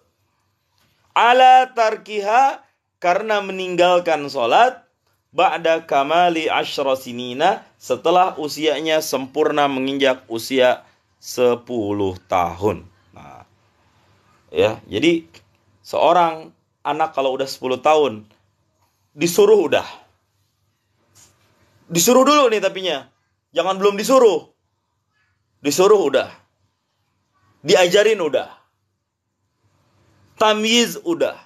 ala tarkiha karena meninggalkan sholat ba'da kamali 10 sinina, setelah usianya sempurna menginjak usia 10 tahun. Nah, ya, jadi seorang anak kalau udah 10 tahun disuruh udah. Disuruh dulu nih tapinya. Jangan belum disuruh. Disuruh udah. Diajarin udah. Tamyiz udah.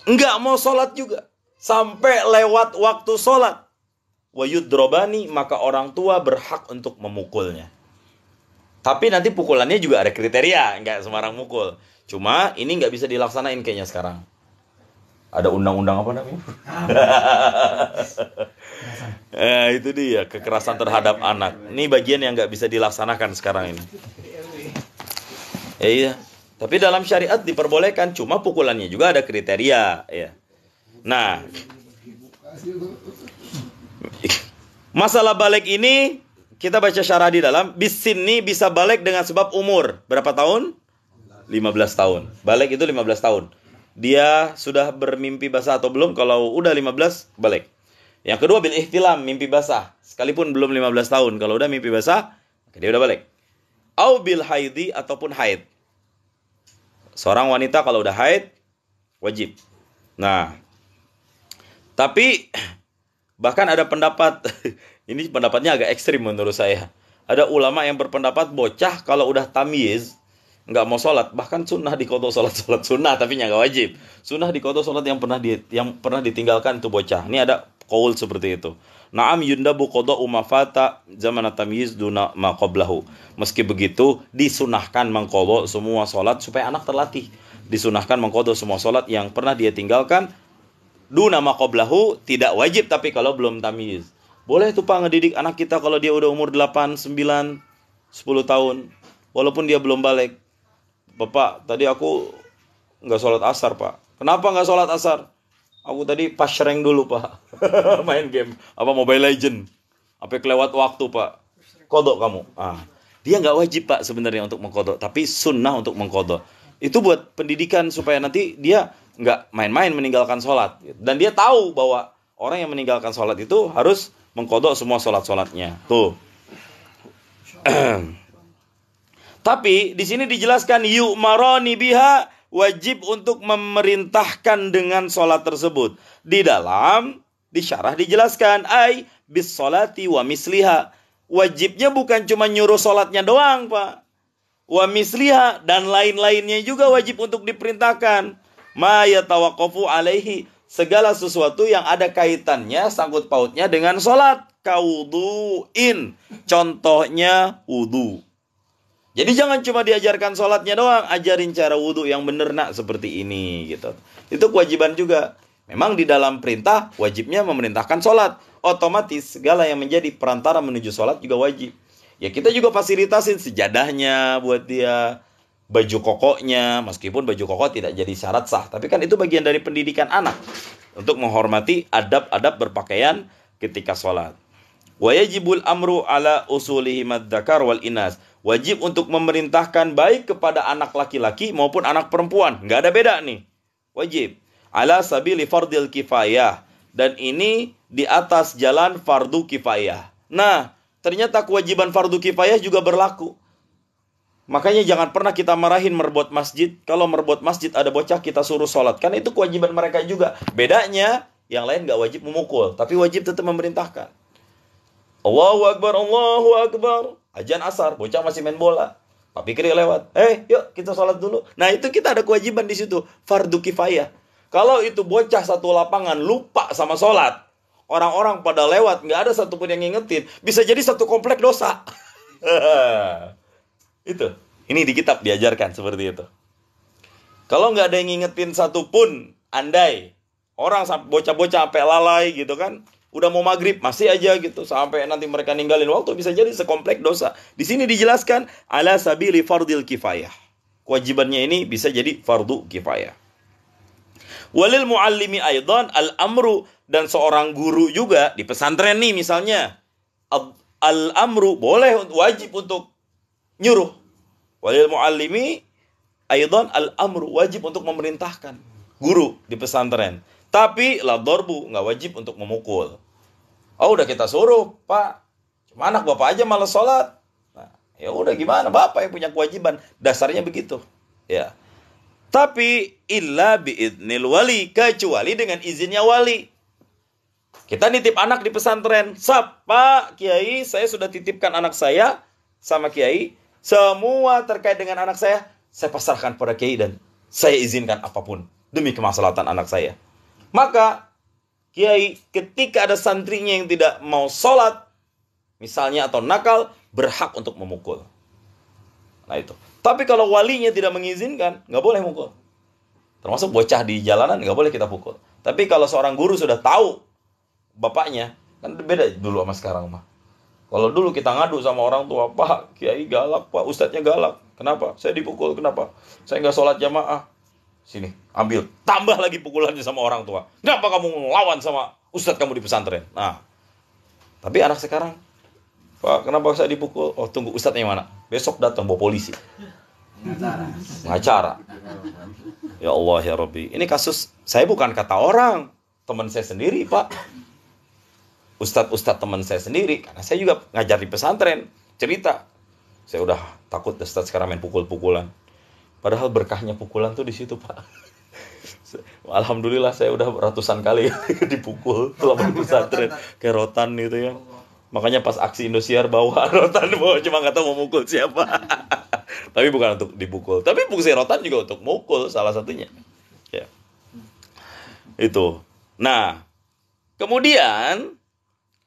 Enggak mau sholat juga. Sampai lewat waktu sholat. Wa yudrabani, maka orang tua berhak untuk memukulnya. Tapi nanti pukulannya juga ada kriteria. Enggak sembarang mukul. Cuma ini enggak bisa dilaksanain kayaknya sekarang. Ada undang-undang apa namanya? Itu dia, kekerasan terhadap anak. Ini bagian yang enggak bisa dilaksanakan sekarang ini. Iya. Tapi dalam syariat diperbolehkan. Cuma pukulannya juga ada kriteria. Ya. Nah, masalah balik ini kita baca syarah di dalam. Bisini bisa balik dengan sebab umur. Berapa tahun? 15 tahun. Balik itu 15 tahun. Dia sudah bermimpi basah atau belum? Kalau udah 15, balik. Yang kedua, bil ihtilam, mimpi basah. Sekalipun belum 15 tahun. Kalau udah mimpi basah, dia udah balik. Au bil haidi, ataupun haid. Seorang wanita kalau udah haid, wajib. Nah, tapi bahkan ada pendapat, ini pendapatnya agak ekstrim menurut saya. Ada ulama yang berpendapat bocah kalau udah tamyiz, nggak mau sholat, bahkan sunnah diqodho sholat sunnah, tapi nggak wajib. Sunnah diqodho sholat yang pernah ditinggalkan itu bocah. Ini ada qaul seperti itu. Na'am yundabu qodho umafata zaman tamyiz duna ma qablahu. Meski begitu, disunahkan mengqodho semua sholat supaya anak terlatih. Disunahkan mengqodho semua sholat yang pernah dia tinggalkan duna ma qablahu, tidak wajib tapi kalau belum tamyiz. Boleh tuh Pak ngedidik anak kita kalau dia udah umur 8, 9, 10 tahun. Walaupun dia belum balik. Bapak, tadi aku nggak sholat asar Pak. Kenapa nggak sholat asar? Aku tadi pas rank dulu Pak. Main game. Mobile Legend. Sampai kelewat waktu Pak. Kodok kamu. Dia nggak wajib Pak sebenarnya untuk mengkodok. Tapi sunnah untuk mengkodok. Itu buat pendidikan supaya nanti dia nggak main-main meninggalkan sholat. Dan dia tahu bahwa orang yang meninggalkan sholat itu harus mengkodok semua sholat-sholatnya. Tuh. Tapi di sini dijelaskan yu'marani biha, wajib untuk memerintahkan dengan sholat tersebut. Di dalam disyarah dijelaskan ai bis sholati wa misliha. Wajibnya bukan cuma nyuruh sholatnya doang, Pak. Wa misliha, dan lain-lainnya juga wajib untuk diperintahkan. Ma yatawaqqafu alaihi, segala sesuatu yang ada kaitannya, sangkut pautnya dengan sholat. Kawudu'in, contohnya wudu. Jadi jangan cuma diajarkan sholatnya doang, ajarin cara wudu yang benar nak, seperti ini gitu. Itu kewajiban juga. Memang di dalam perintah wajibnya memerintahkan sholat. Otomatis segala yang menjadi perantara menuju sholat juga wajib. Ya kita juga fasilitasin sejadahnya buat dia, baju kokoknya, meskipun baju koko tidak jadi syarat sah. Tapi kan itu bagian dari pendidikan anak. Untuk menghormati adab-adab berpakaian ketika sholat. Wa yajibul amru ala usulihi madzakar wal inas. Wajib untuk memerintahkan baik kepada anak laki-laki maupun anak perempuan. Nggak ada beda nih. Wajib. Ala sabili fardil kifayah. Dan ini di atas jalan fardu kifayah. Nah, ternyata kewajiban fardu kifayah juga berlaku. Makanya jangan pernah kita marahin merbot masjid. Kalau merbot masjid ada bocah kita suruh sholat. Karena itu kewajiban mereka juga. Bedanya yang lain nggak wajib memukul. Tapi wajib tetap memerintahkan. Allahu Akbar, Allahu Akbar. Ajan asar, bocah masih main bola. Pak Fikri lewat. Yuk kita sholat dulu. Nah itu kita ada kewajiban di situ. Fardu kifayah. Kalau itu bocah satu lapangan lupa sama sholat. Orang-orang pada lewat. Nggak ada satupun yang ngingetin. Bisa jadi satu komplek dosa. Itu. Ini di kitab diajarkan seperti itu. Kalau nggak ada yang ngingetin satupun. Andai. Orang bocah-bocah sampai lalai gitu kan. Udah mau maghrib, masih aja gitu. Sampai nanti mereka ninggalin waktu, bisa jadi sekomplek dosa. Di sini dijelaskan, ala sabili fardil kifayah. Kewajibannya ini bisa jadi fardu kifayah. Walil muallimi aidan al-amru. Dan seorang guru juga, di pesantren nih misalnya. Al-amru, boleh, wajib untuk nyuruh. Walil muallimi aidan al-amru, wajib untuk memerintahkan. Guru di pesantren. Tapi la dorbu, nggak wajib untuk memukul. Udah kita suruh, Pak. Cuma anak Bapak aja malas sholat. Nah, ya udah gimana? Bapak yang punya kewajiban. Dasarnya begitu. Ya. Tapi illa biidnil wali, kecuali dengan izinnya wali. Kita nitip anak di pesantren. Pak Kiai, saya sudah titipkan anak saya sama Kiai. Semua terkait dengan anak saya pasrahkan pada Kiai dan saya izinkan apapun demi kemaslahatan anak saya. Maka Kiai ketika ada santrinya yang tidak mau sholat misalnya atau nakal, berhak untuk memukul. Nah itu. Tapi kalau walinya tidak mengizinkan, nggak boleh mukul. Termasuk bocah di jalanan nggak boleh kita pukul. Tapi kalau seorang guru sudah tahu bapaknya, kan beda dulu sama sekarang mah. Kalau dulu kita ngadu sama orang tua, Pak Kiai galak, Pak Ustadznya galak. Kenapa? Saya dipukul, kenapa? Saya nggak sholat jamaah. Sini, ambil. Tambah lagi pukulannya sama orang tua. Kenapa kamu ngelawan sama ustadz kamu di pesantren? Nah, tapi anak sekarang, Pak, kenapa saya dipukul? Oh, tunggu ustadznya yang mana? Besok datang bawa polisi. Ngacara. Ya Allah, ya Rabbi. Ini kasus, saya bukan kata orang. Teman saya sendiri, Pak. Ustadz teman saya sendiri. Karena saya juga ngajar di pesantren. Cerita. Saya udah takut ustadz sekarang main pukul-pukulan. Padahal berkahnya pukulan tuh di situ, Pak. Alhamdulillah saya udah ratusan kali dipukul selama di pesantren, kayak rotan gitu ya. Makanya pas aksi Indosiar bawa rotan, bawa cuma nggak tahu mau mukul siapa. Tapi bukan untuk dipukul. Tapi fungsi rotan juga untuk mukul salah satunya. Ya. Itu. Nah, kemudian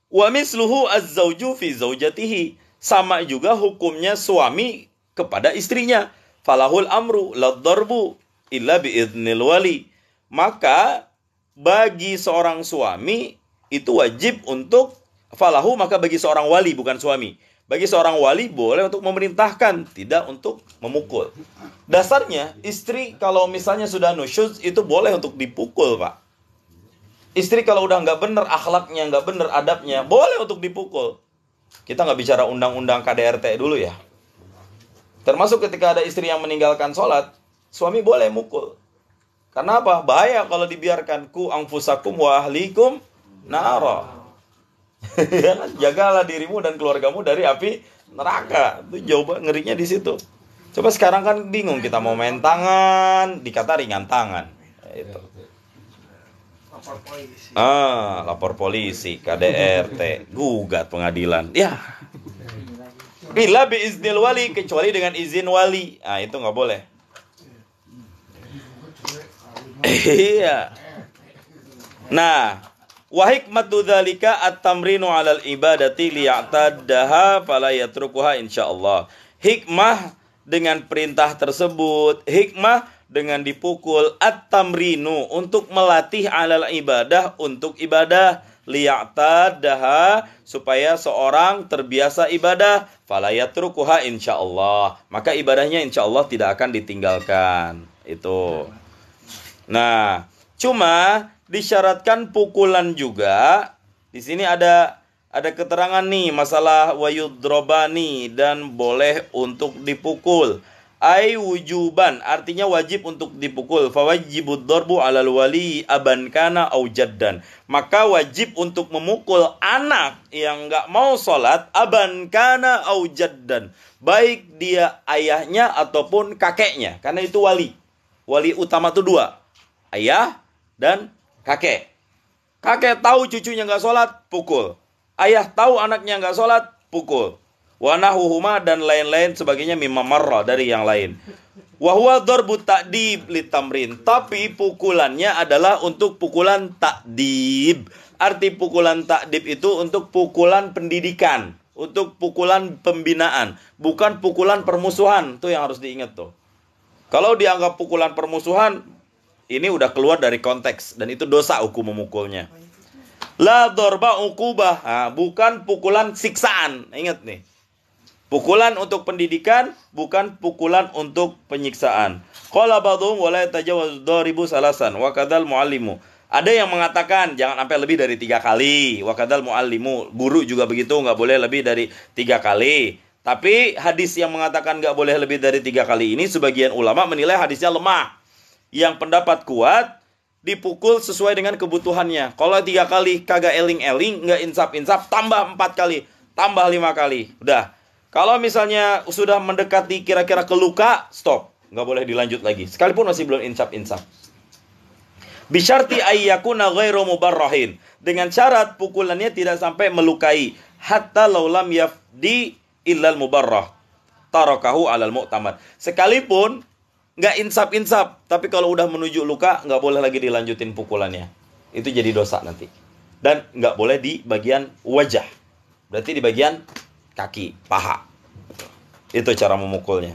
wa misluhu az-zawju fi zaujatihi. Sama juga hukumnya suami kepada istrinya. Falahul amru lad-darbu illa biidznil wali. Maka bagi seorang suami itu wajib untuk falahu, maka bagi seorang wali, bukan suami. Bagi seorang wali boleh untuk memerintahkan, tidak untuk memukul. Dasarnya istri kalau misalnya sudah nusyuz itu boleh untuk dipukul, Pak. Istri kalau udah nggak bener akhlaknya, nggak bener adabnya, boleh untuk dipukul. Kita nggak bicara undang-undang KDRT dulu ya. Termasuk ketika ada istri yang meninggalkan sholat, suami boleh mukul. Karena apa? Bahaya kalau dibiarkan. Ku anfusakum wa ahlikum nara. Jagalah dirimu dan keluargamu dari api neraka. Itu coba ngerinya di situ. Coba sekarang kan bingung, kita mau main tangan, dikata ringan tangan. Itu. Lapor polisi. Lapor polisi, KDRT, gugat pengadilan. Ya. Bila biiznil wali, kecuali dengan izin wali. Itu nggak boleh. Iya. Nah, wa hikmatu dzalika at-tamrinu 'alal ibadati liya'taddaha fala yatrukuha insyaallah. Hikmah dengan perintah tersebut, hikmah dengan dipukul, at-tamrinu untuk melatih 'alal ibadah, untuk ibadah, liya'taddaha supaya seorang terbiasa ibadah, fala yatrukuha insyaallah. Maka ibadahnya insyaallah tidak akan ditinggalkan. Itu. Nah, cuma disyaratkan pukulan juga. Di sini ada keterangan nih masalah wayudrobani dan boleh untuk dipukul. Ai wujuban, artinya wajib untuk dipukul. Fawajibud darbu 'alal wali aban kana au jaddan. Maka wajib untuk memukul anak yang enggak mau sholat aban kana au jaddan. Baik dia ayahnya ataupun kakeknya, karena itu wali. Wali utama itu dua. Ayah dan kakek. Kakek tahu cucunya nggak sholat, pukul. Ayah tahu anaknya nggak sholat, pukul. Wanahuhuma dan lain-lain sebagainya mimma marra dari yang lain. Wahwa darbu ta'dib litamrin. Tapi pukulannya adalah untuk pukulan ta'dib. Arti pukulan ta'dib itu untuk pukulan pendidikan, untuk pukulan pembinaan, bukan pukulan permusuhan. Itu yang harus diingat tuh. Kalau dianggap pukulan permusuhan, ini udah keluar dari konteks dan itu dosa hukum memukulnya. La darba uqubah, bukan pukulan siksaan. Ingat nih. Pukulan untuk pendidikan, bukan pukulan untuk penyiksaan. Qala ba'dhum wa la yatajawaz daribu salasan wa kadzal muallimu. Ada yang mengatakan jangan sampai lebih dari 3 kali. Wa kadzal muallimu, guru juga begitu, enggak boleh lebih dari 3 kali. Tapi hadis yang mengatakan enggak boleh lebih dari 3 kali ini sebagian ulama menilai hadisnya lemah. Yang pendapat kuat dipukul sesuai dengan kebutuhannya. Kalau 3 kali kagak eling-eling, nggak insaf-insaf, tambah 4 kali, tambah 5 kali. Udah. Kalau misalnya sudah mendekati kira-kira ke luka, stop. Nggak boleh dilanjut lagi. Sekalipun masih belum insaf-insaf. Bisyarti ayyakuna ghairu mubarrahin. Dengan syarat pukulannya tidak sampai melukai. Hatta laulam yafdi illal mubarrah. Tarakahu alal mu'tamad. Sekalipun nggak insaf-insaf, tapi kalau udah menuju luka, nggak boleh lagi dilanjutin pukulannya. Itu jadi dosa nanti. Dan nggak boleh di bagian wajah. Berarti di bagian kaki, paha. Itu cara memukulnya.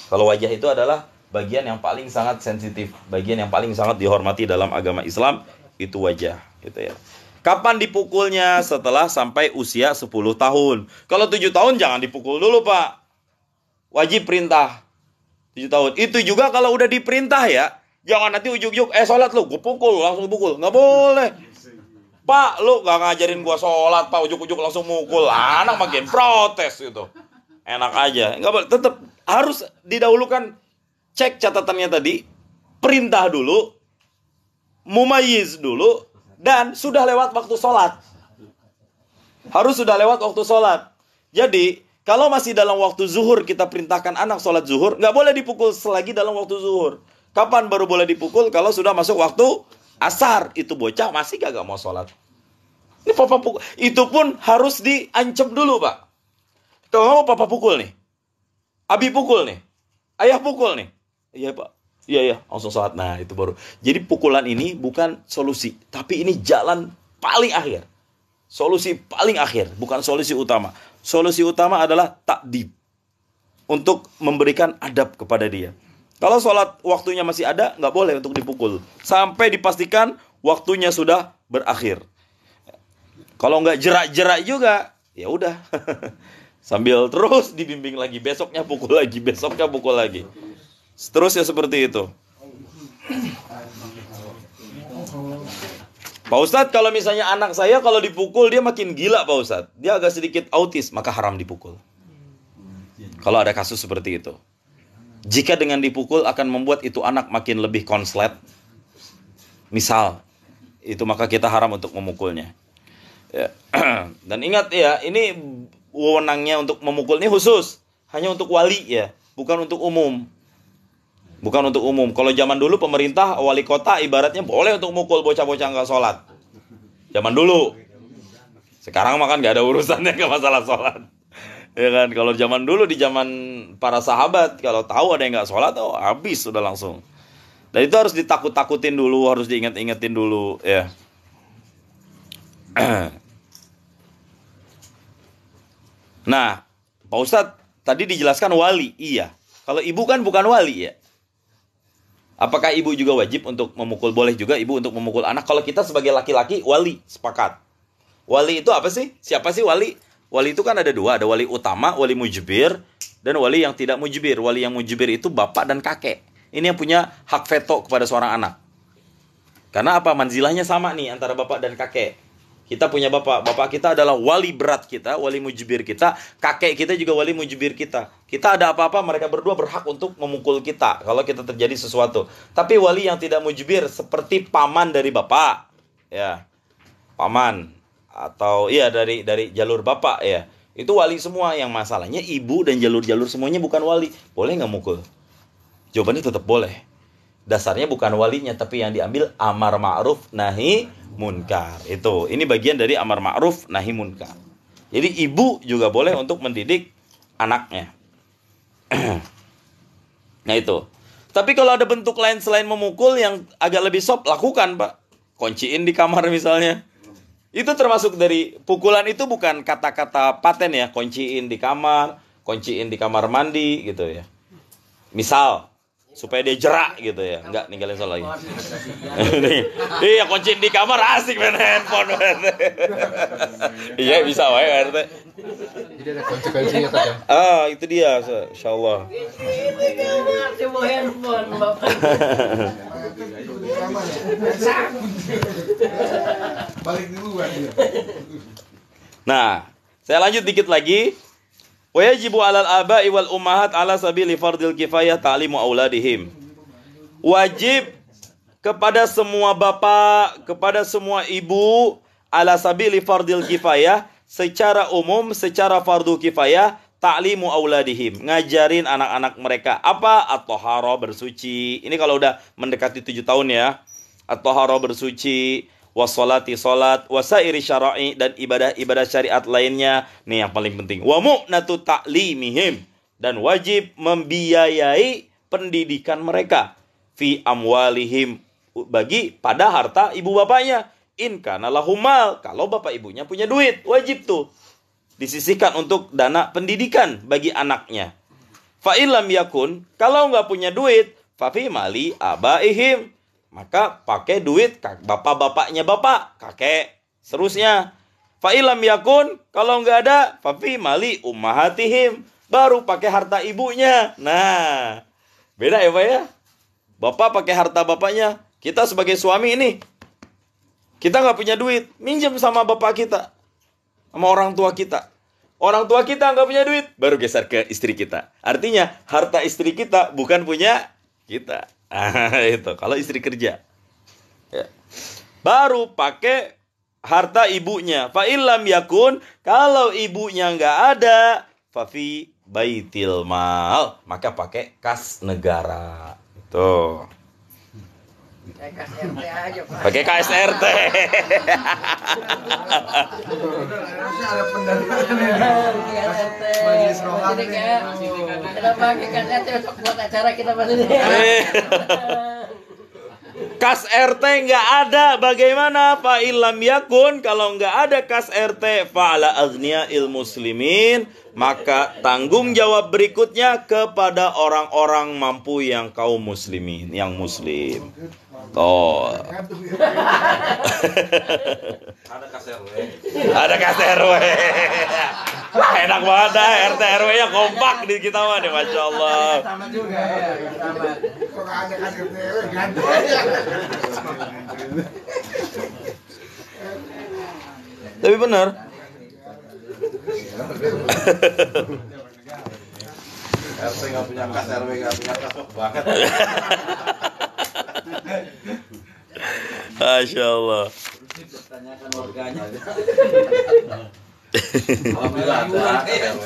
Kalau wajah itu adalah bagian yang paling sangat sensitif. Bagian yang paling sangat dihormati dalam agama Islam, itu wajah. Gitu ya. Kapan dipukulnya? Setelah sampai usia 10 tahun. Kalau 7 tahun jangan dipukul dulu, Pak. Wajib perintah. 7 tahun. Itu juga kalau udah diperintah ya. Jangan nanti ujuk-ujuk, sholat lu, gue pukul, langsung pukul. Nggak boleh. Pak, lu gak ngajarin gue sholat, Pak, ujuk-ujuk langsung mukul. Anak makin protes gitu. Enak aja. Nggak boleh. Tetap harus didahulukan. Cek catatannya tadi. Perintah dulu. Mumayyiz dulu. Dan sudah lewat waktu sholat. Harus sudah lewat waktu sholat. Jadi, kalau masih dalam waktu zuhur kita perintahkan anak sholat zuhur, nggak boleh dipukul selagi dalam waktu zuhur. Kapan baru boleh dipukul? Kalau sudah masuk waktu asar. Itu bocah masih kagak mau sholat. Ini papa pukul. Itu pun harus diancam dulu, Pak. Kalau nggak mau papa pukul nih. Abi pukul nih. Ayah pukul nih. Iya, Pak. Iya, langsung sholat. Nah, itu baru. Jadi pukulan ini bukan solusi, tapi ini jalan paling akhir. Solusi paling akhir, bukan solusi utama. Solusi utama adalah takdib. Untuk memberikan adab kepada dia. Kalau sholat waktunya masih ada, nggak boleh untuk dipukul. Sampai dipastikan waktunya sudah berakhir. Kalau nggak jerak-jerak juga, ya udah. Sambil terus dibimbing lagi. Besoknya pukul lagi, besoknya pukul lagi. Seterusnya seperti itu. Pak Ustadz, kalau misalnya anak saya kalau dipukul dia makin gila, Pak Ustadz. Dia agak sedikit autis, maka haram dipukul. Kalau ada kasus seperti itu. Jika dengan dipukul akan membuat itu anak makin lebih konslet, misal, itu maka kita haram untuk memukulnya. Ya. Dan ingat ya, ini wewenangnya untuk memukul ini khusus. Hanya untuk wali ya, bukan untuk umum. Bukan untuk umum. Kalau zaman dulu pemerintah, wali kota ibaratnya boleh untuk mukul bocah-bocah nggak sholat. Zaman dulu. Sekarang makan nggak ada urusannya ke masalah sholat. Ya kan? Kalau zaman dulu di zaman para sahabat, kalau tahu ada yang nggak sholat, oh habis sudah langsung. Dan itu harus ditakut-takutin dulu, harus diingat-ingatin dulu. Ya. Nah, Pak Ustadz tadi dijelaskan wali, iya. Kalau ibu kan bukan wali ya. Apakah ibu juga wajib untuk memukul? Boleh juga ibu untuk memukul anak. Kalau kita sebagai laki-laki, wali, sepakat. Wali itu apa sih? Siapa sih wali? Wali itu kan ada dua. Ada wali utama, wali mujibir, dan wali yang tidak mujibir. Wali yang mujibir itu bapak dan kakek. Ini yang punya hak veto kepada seorang anak. Karena apa? Manzilahnya sama nih antara bapak dan kakek. Kita punya bapak. Bapak kita adalah wali berat kita, wali mujibir kita. Kakek kita juga wali mujibir kita. Kita ada apa-apa, mereka berdua berhak untuk memukul kita kalau kita terjadi sesuatu. Tapi wali yang tidak mujibir seperti paman dari bapak, ya, paman atau iya dari jalur bapak ya, itu wali semua. Yang masalahnya ibu dan jalur-jalur semuanya bukan wali. Boleh nggak mukul? Jawabannya tetap boleh. Dasarnya bukan walinya, tapi yang diambil amar ma'ruf nahi munkar. Itu, ini bagian dari amar ma'ruf nahi munkar. Jadi ibu juga boleh untuk mendidik anaknya. Nah itu. Tapi kalau ada bentuk lain selain memukul yang agak lebih soft, lakukan, Pak. Kunciin di kamar misalnya. Itu termasuk dari pukulan, itu bukan kata-kata paten ya. Kunciin di kamar mandi gitu ya. Misal supaya dia jerak gitu ya, enggak ninggalin sholat lagi. Iya, kunciin di kamar asik main handphone. Iya bisa wae RT. Jadi ada konsekuensinya tadi. Itu dia, insyaallah. Balik duluan dia. Nah, saya lanjut dikit lagi. Wa yajibu 'alal aba'i wal ummahat 'ala sabili fardil kifayah ta'limu auladihim. Wajib kepada semua bapak, kepada semua ibu, 'ala sabili fardil kifayah, secara umum, secara fardu kifayah, ta'limu auladihim, ngajarin anak-anak mereka apa? At-thahara, bersuci. Ini kalau udah mendekati 7 tahun ya. At-thahara, bersuci, wassalati, salat, wasairi syara'i, dan ibadah-ibadah syariat lainnya. Nih yang paling penting. Wa mu'natu ta'limihim, dan wajib membiayai pendidikan mereka. Fi amwalihim, bagi pada harta ibu bapaknya. In kana lahum mal, kalau bapak ibunya punya duit, wajib tuh disisihkan untuk dana pendidikan bagi anaknya. Fa illam yakun, kalau nggak punya duit, fa fi mali abaihim, maka pakai duit bapak-bapaknya bapak, kakek, seterusnya. Fa illam yakun, kalau nggak ada, fa fi mali ummahatihim, baru pakai harta ibunya. Nah, beda ya Pak ya? Bapak pakai harta bapaknya. Kita sebagai suami ini, kita nggak punya duit, minjem sama bapak kita, sama orang tua kita. Orang tua kita nggak punya duit, baru geser ke istri kita. Artinya harta istri kita bukan punya kita. Itu kalau istri kerja, ya. Baru pakai harta ibunya. Fa illam yakun, kalau ibunya nggak ada, fa fi baitil mal, maka pakai kas negara. Tuh. KSRT aja, Pak. Pakai KSRT. Harusnya ada pendanaan KSRT. Majelis rohani. Jadi kayak kita pakai KSRT untuk buat acara kita pas ini. Kas RT nggak ada, bagaimana? Fa illam yakun, kalau nggak ada kas RT, fa'ala aghniya'il muslimin, maka tanggung jawab berikutnya kepada orang-orang mampu yang kaum muslimin, yang muslim. Oh. Ada kas RW. Ada kas RW. Enak banget dah, RT RW-nya kompak di kita mah nih, Masya Allah. Sama juga ya, sama. Kalau ada kasih ganti. Tapi benar. RT nggak punya kas, RW nggak punya kas, banget. Masya Allah. Tanyakan warganya. Alhamdulillah ada RW.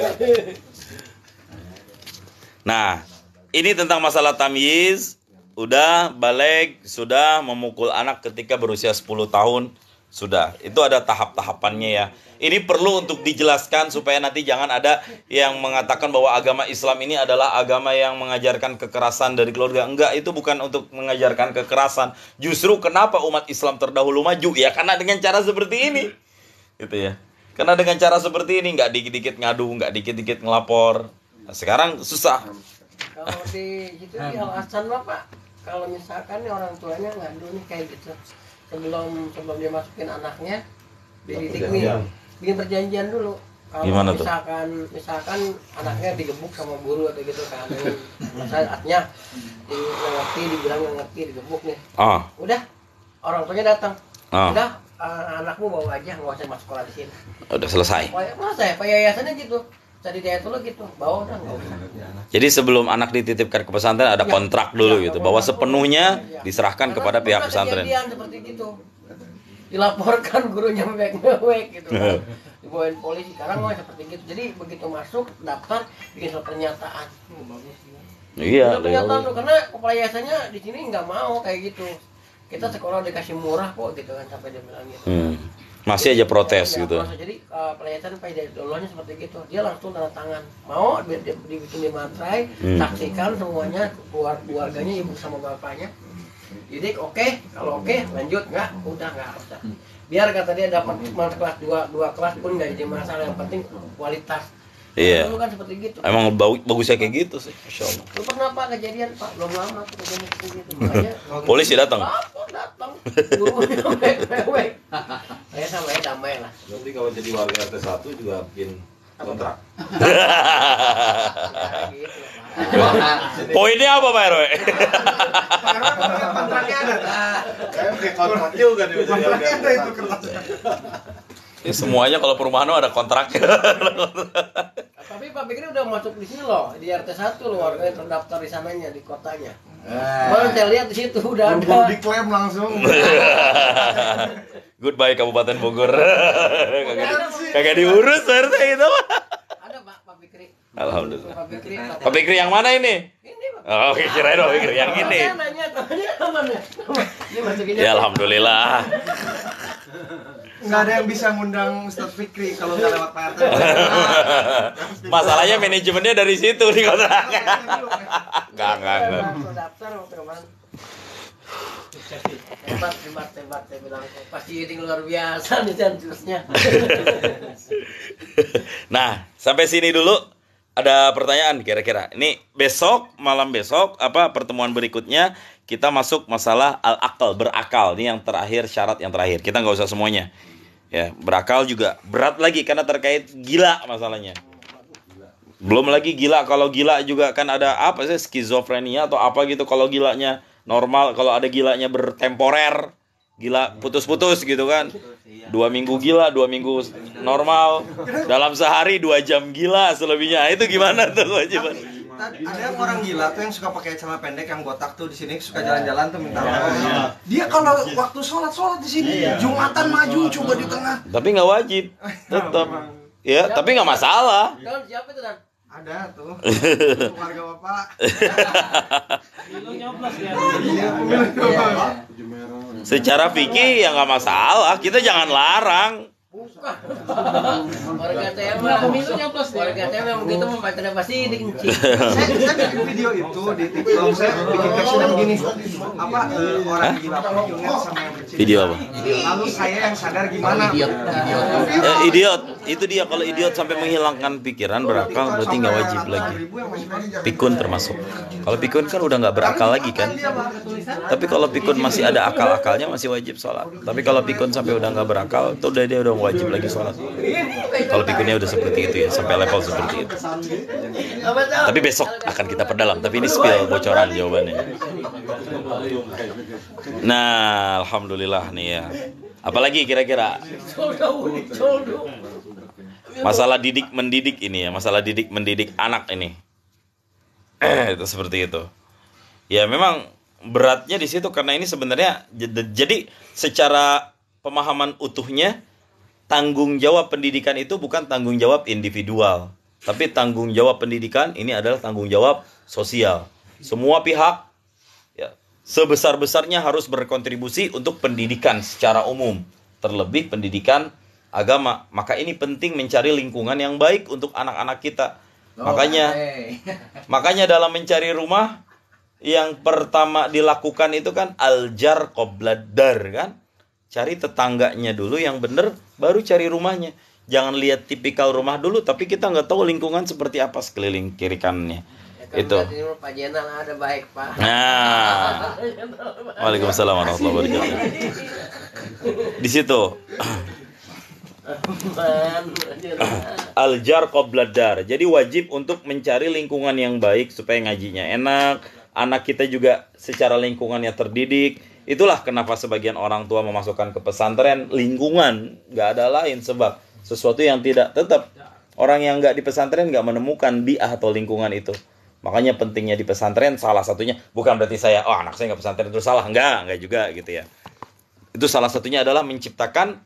Nah, ini tentang masalah tamyiz. Udah balik, sudah memukul anak ketika berusia 10 tahun. Sudah, itu ada tahap-tahapannya ya. Ini perlu untuk dijelaskan supaya nanti jangan ada yang mengatakan bahwa agama Islam ini adalah agama yang mengajarkan kekerasan dari keluarga. Enggak, itu bukan untuk mengajarkan kekerasan. Justru kenapa umat Islam terdahulu maju? Ya karena dengan cara seperti ini. Gitu ya. Karena dengan cara seperti ini, nggak dikit-dikit ngadu, nggak dikit-dikit ngelapor. Nah, sekarang susah. Kalau di gitu di Al Hasan Pak, kalau misalkan nih orang tuanya ngadu nih kayak gitu, sebelum dia masukin anaknya dididik nih, bikin perjanjian dulu. Kalau Gimana tuh? misalkan anaknya digebuk sama guru atau gitu kan, saatnya dibilang nggak ngerti, digebuk nih. Udah, orang tuanya datang. Udah, anakmu bawa aja, nggak usah masuk sekolah di sini. Udah selesai. Selesai, yayasannya gitu. Tadi dia dulu gitu, bawa udah nggak usah. Jadi sebelum anak dititipkan ke pesantren ada kontrak dulu gitu, bahwa sepenuhnya diserahkan kepada pihak pesantren. Kejadian seperti gitu, dilaporkan gurunya mewek gitu kan, dibawain polisi. Sekarang mah seperti gitu. Jadi begitu masuk daftar bikin surat pernyataan. Iya, pernyataan tuh karena kepala yayasannya di sini nggak mau kayak gitu. Kita sekolah dikasih murah kok gitu kan, sampai dia bilang gitu. Masih aja protes gitu. Jadi pelayanan dulunya seperti gitu, dia langsung tanda tangan mau dibikin di materai, saksikan semuanya, keluarganya, ibu sama bapaknya. Jadi oke, kalau oke lanjut, nggak udah nggak usah. Biar kata dia dapat kelas 2 kelas pun nggak jadi masalah, yang penting kualitas. Iya. Dulu kan seperti gitu. Emang bagusnya kayak gitu sih, Masya Allah. Lu pernah Pak kejadian Pak, belum lama tuh kejadian seperti gitu. Makanya Polisi datang. datang. Gurunya mewek. Saya sama ya damai lah. Nanti kalau jadi warga RT 1 juga bikin kontrak. Ya, gitu, Pak. Poinnya apa Pak RW? Kontraknya ada. Kayak kontrak juga nih. Kontraknya ada itu kertasnya. Ya, semuanya kalau perumahan ada kontrak. Tapi Pak Fikri udah masuk di sini loh, di RT 1 loh, warganya terdaftar di sananya, di kotanya. Baru saya lihat di situ udah ada. Diklaim langsung. Goodbye Kabupaten Bogor. Kagak diurus RT itu. Ada Pak Fikri. Alhamdulillah. Pak Fikri. Pak Fikri yang mana ini? Ini Pak. Oh, kirain Pak Fikri yang ini. Saya nanya teman ya. Ini masukinnya. Ya alhamdulillah. Nggak ada yang bisa ngundang Ustadz Fikri kalau nggak lewat Pak RT. Masalahnya manajemennya dari situ di kontraknya. Enggak. Daftar waktu kemarin. Hebat, saya bilang pasti ini luar biasa nih terusnya. Nah, sampai sini dulu. Ada pertanyaan kira-kira. Ini malam besok pertemuan berikutnya kita masuk masalah al-aqal, berakal. Ini yang terakhir, syarat yang terakhir. Kita nggak usah semuanya. Ya, berakal juga berat lagi karena terkait gila masalahnya. Belum lagi gila, kalau gila juga kan ada apa sih, skizofrenia atau apa gitu. Kalau gilanya normal, kalau ada gilanya bertemporer, gila putus-putus gitu kan. 2 minggu gila, 2 minggu normal, dalam sehari 2 jam gila selebihnya. Itu gimana tuh kewajiban? Ada yang orang gila tuh yang suka pakai celana pendek yang botak tuh di sini suka jalan-jalan tuh minta rokok. Dia kalau waktu sholat di sini Jumatan maju coba di tengah. Tapi nggak wajib, tetap. Ya, tapi nggak masalah. Dan siapa itu Dan? Ada tuh. Keluarga Bapak. Secara fikih ya nggak masalah, kita jangan larang. Warga teh mah begitu membaca pasti dikunci. Saya bikin video itu di TikTok, saya bikin caption gini, apa orang gila ingat sama yang kecil. Video apa? Lalu saya yang sadar gimana? Idiot. Itu dia, kalau idiot sampai menghilangkan pikiran berakal berarti nggak wajib lagi. Pikun termasuk. Kalau pikun kan udah nggak berakal lagi kan. Tapi kalau pikun masih ada akal-akalnya masih wajib sholat. Tapi kalau pikun sampai udah nggak berakal, itu udah dia udah wajib lagi sholat. Kalau pikunnya udah seperti itu ya, sampai level seperti itu. Tapi besok akan kita perdalam. Tapi ini spill bocoran jawabannya. Nah, alhamdulillah nih ya. Apalagi kira-kira? Masalah didik mendidik ini ya, masalah didik mendidik anak ini. Itu seperti itu. Ya memang beratnya di situ karena ini sebenarnya jadi secara pemahaman utuhnya tanggung jawab pendidikan itu bukan tanggung jawab individual, tapi tanggung jawab pendidikan ini adalah tanggung jawab sosial. Semua pihak ya, sebesar-besarnya harus berkontribusi untuk pendidikan secara umum, terlebih pendidikan agama. Maka ini penting mencari lingkungan yang baik untuk anak-anak kita. Makanya dalam mencari rumah yang pertama dilakukan itu kan aljar qobladar kan. Cari tetangganya dulu yang benar, baru cari rumahnya. Jangan lihat tipikal rumah dulu, tapi kita nggak tahu lingkungan seperti apa sekeliling kiri kanannya. Itu. Pak Jenal ada baik Pak. Nah, waalaikumsalam warahmatullahi wabarakatuh. Di situ. Aljar qobladar. Jadi wajib untuk mencari lingkungan yang baik supaya ngajinya enak, anak kita juga secara lingkungannya terdidik. Itulah kenapa sebagian orang tua memasukkan ke pesantren lingkungan, nggak ada lain sebab sesuatu yang tidak tetap. Orang yang nggak di pesantren nggak menemukan bi'ah atau lingkungan itu. Makanya pentingnya di pesantren salah satunya bukan berarti saya anak saya nggak pesantren terus salah, nggak juga gitu ya. Itu salah satunya adalah menciptakan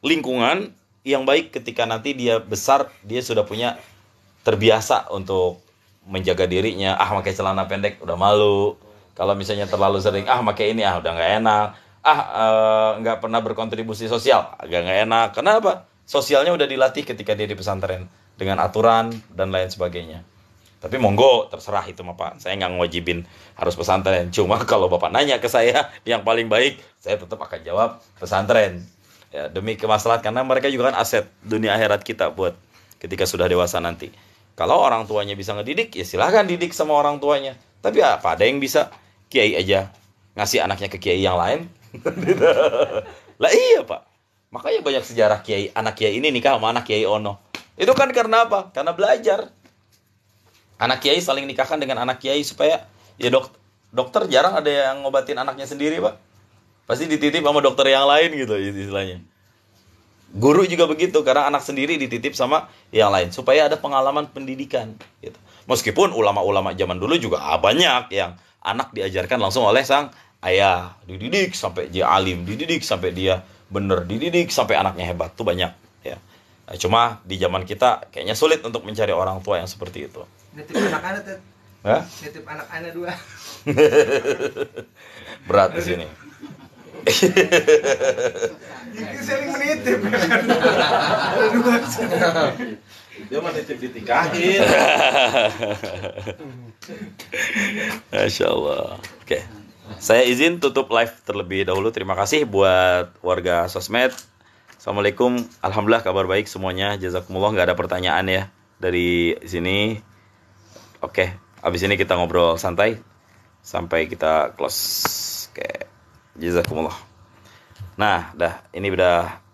lingkungan yang baik ketika nanti dia besar, dia sudah punya terbiasa untuk menjaga dirinya. Pakai celana pendek udah malu. Kalau misalnya terlalu sering, pakai ini, udah nggak enak. Nggak pernah berkontribusi sosial, agak nggak enak. Kenapa? Sosialnya udah dilatih ketika dia di pesantren. Dengan aturan dan lain sebagainya. Tapi monggo, terserah itu Pak. Saya nggak ngewajibin harus pesantren. Cuma kalau Bapak nanya ke saya, yang paling baik, saya tetap akan jawab pesantren. Ya, demi kemaslahatan, karena mereka juga kan aset dunia akhirat kita buat ketika sudah dewasa nanti. Kalau orang tuanya bisa ngedidik, ya silahkan didik sama orang tuanya. Tapi apa ada yang bisa? Kiai aja ngasih anaknya ke kiai yang lain. Lah iya Pak. Makanya banyak sejarah kiai, anak kiai ini nikah sama anak kiai ono. Itu kan karena apa? Karena belajar. Anak kiai saling nikahkan dengan anak kiai supaya ya dokter jarang ada yang ngobatin anaknya sendiri Pak. Pasti dititip sama dokter yang lain gitu istilahnya. Guru juga begitu, karena anak sendiri dititip sama yang lain supaya ada pengalaman pendidikan gitu. Meskipun ulama-ulama zaman dulu juga banyak yang anak diajarkan langsung oleh sang ayah, dididik sampai dia alim, dididik sampai dia benar, dididik sampai anaknya hebat, tuh banyak ya. Nah, cuma di zaman kita kayaknya sulit untuk mencari orang tua yang seperti itu. Nitip anak-anak tuh. Hah? Nitip anak-anak 2. Berat di sini. Ini sering menitip. Dia mah nitip ditikahin. Masya Allah. Oke. Saya izin tutup live terlebih dahulu. Terima kasih buat warga sosmed. Assalamualaikum. Alhamdulillah kabar baik semuanya. Jazakumullah. Nggak ada pertanyaan ya dari sini. Oke. Abis ini kita ngobrol santai sampai kita close. Oke. Jazakumullah. Nah, ini udah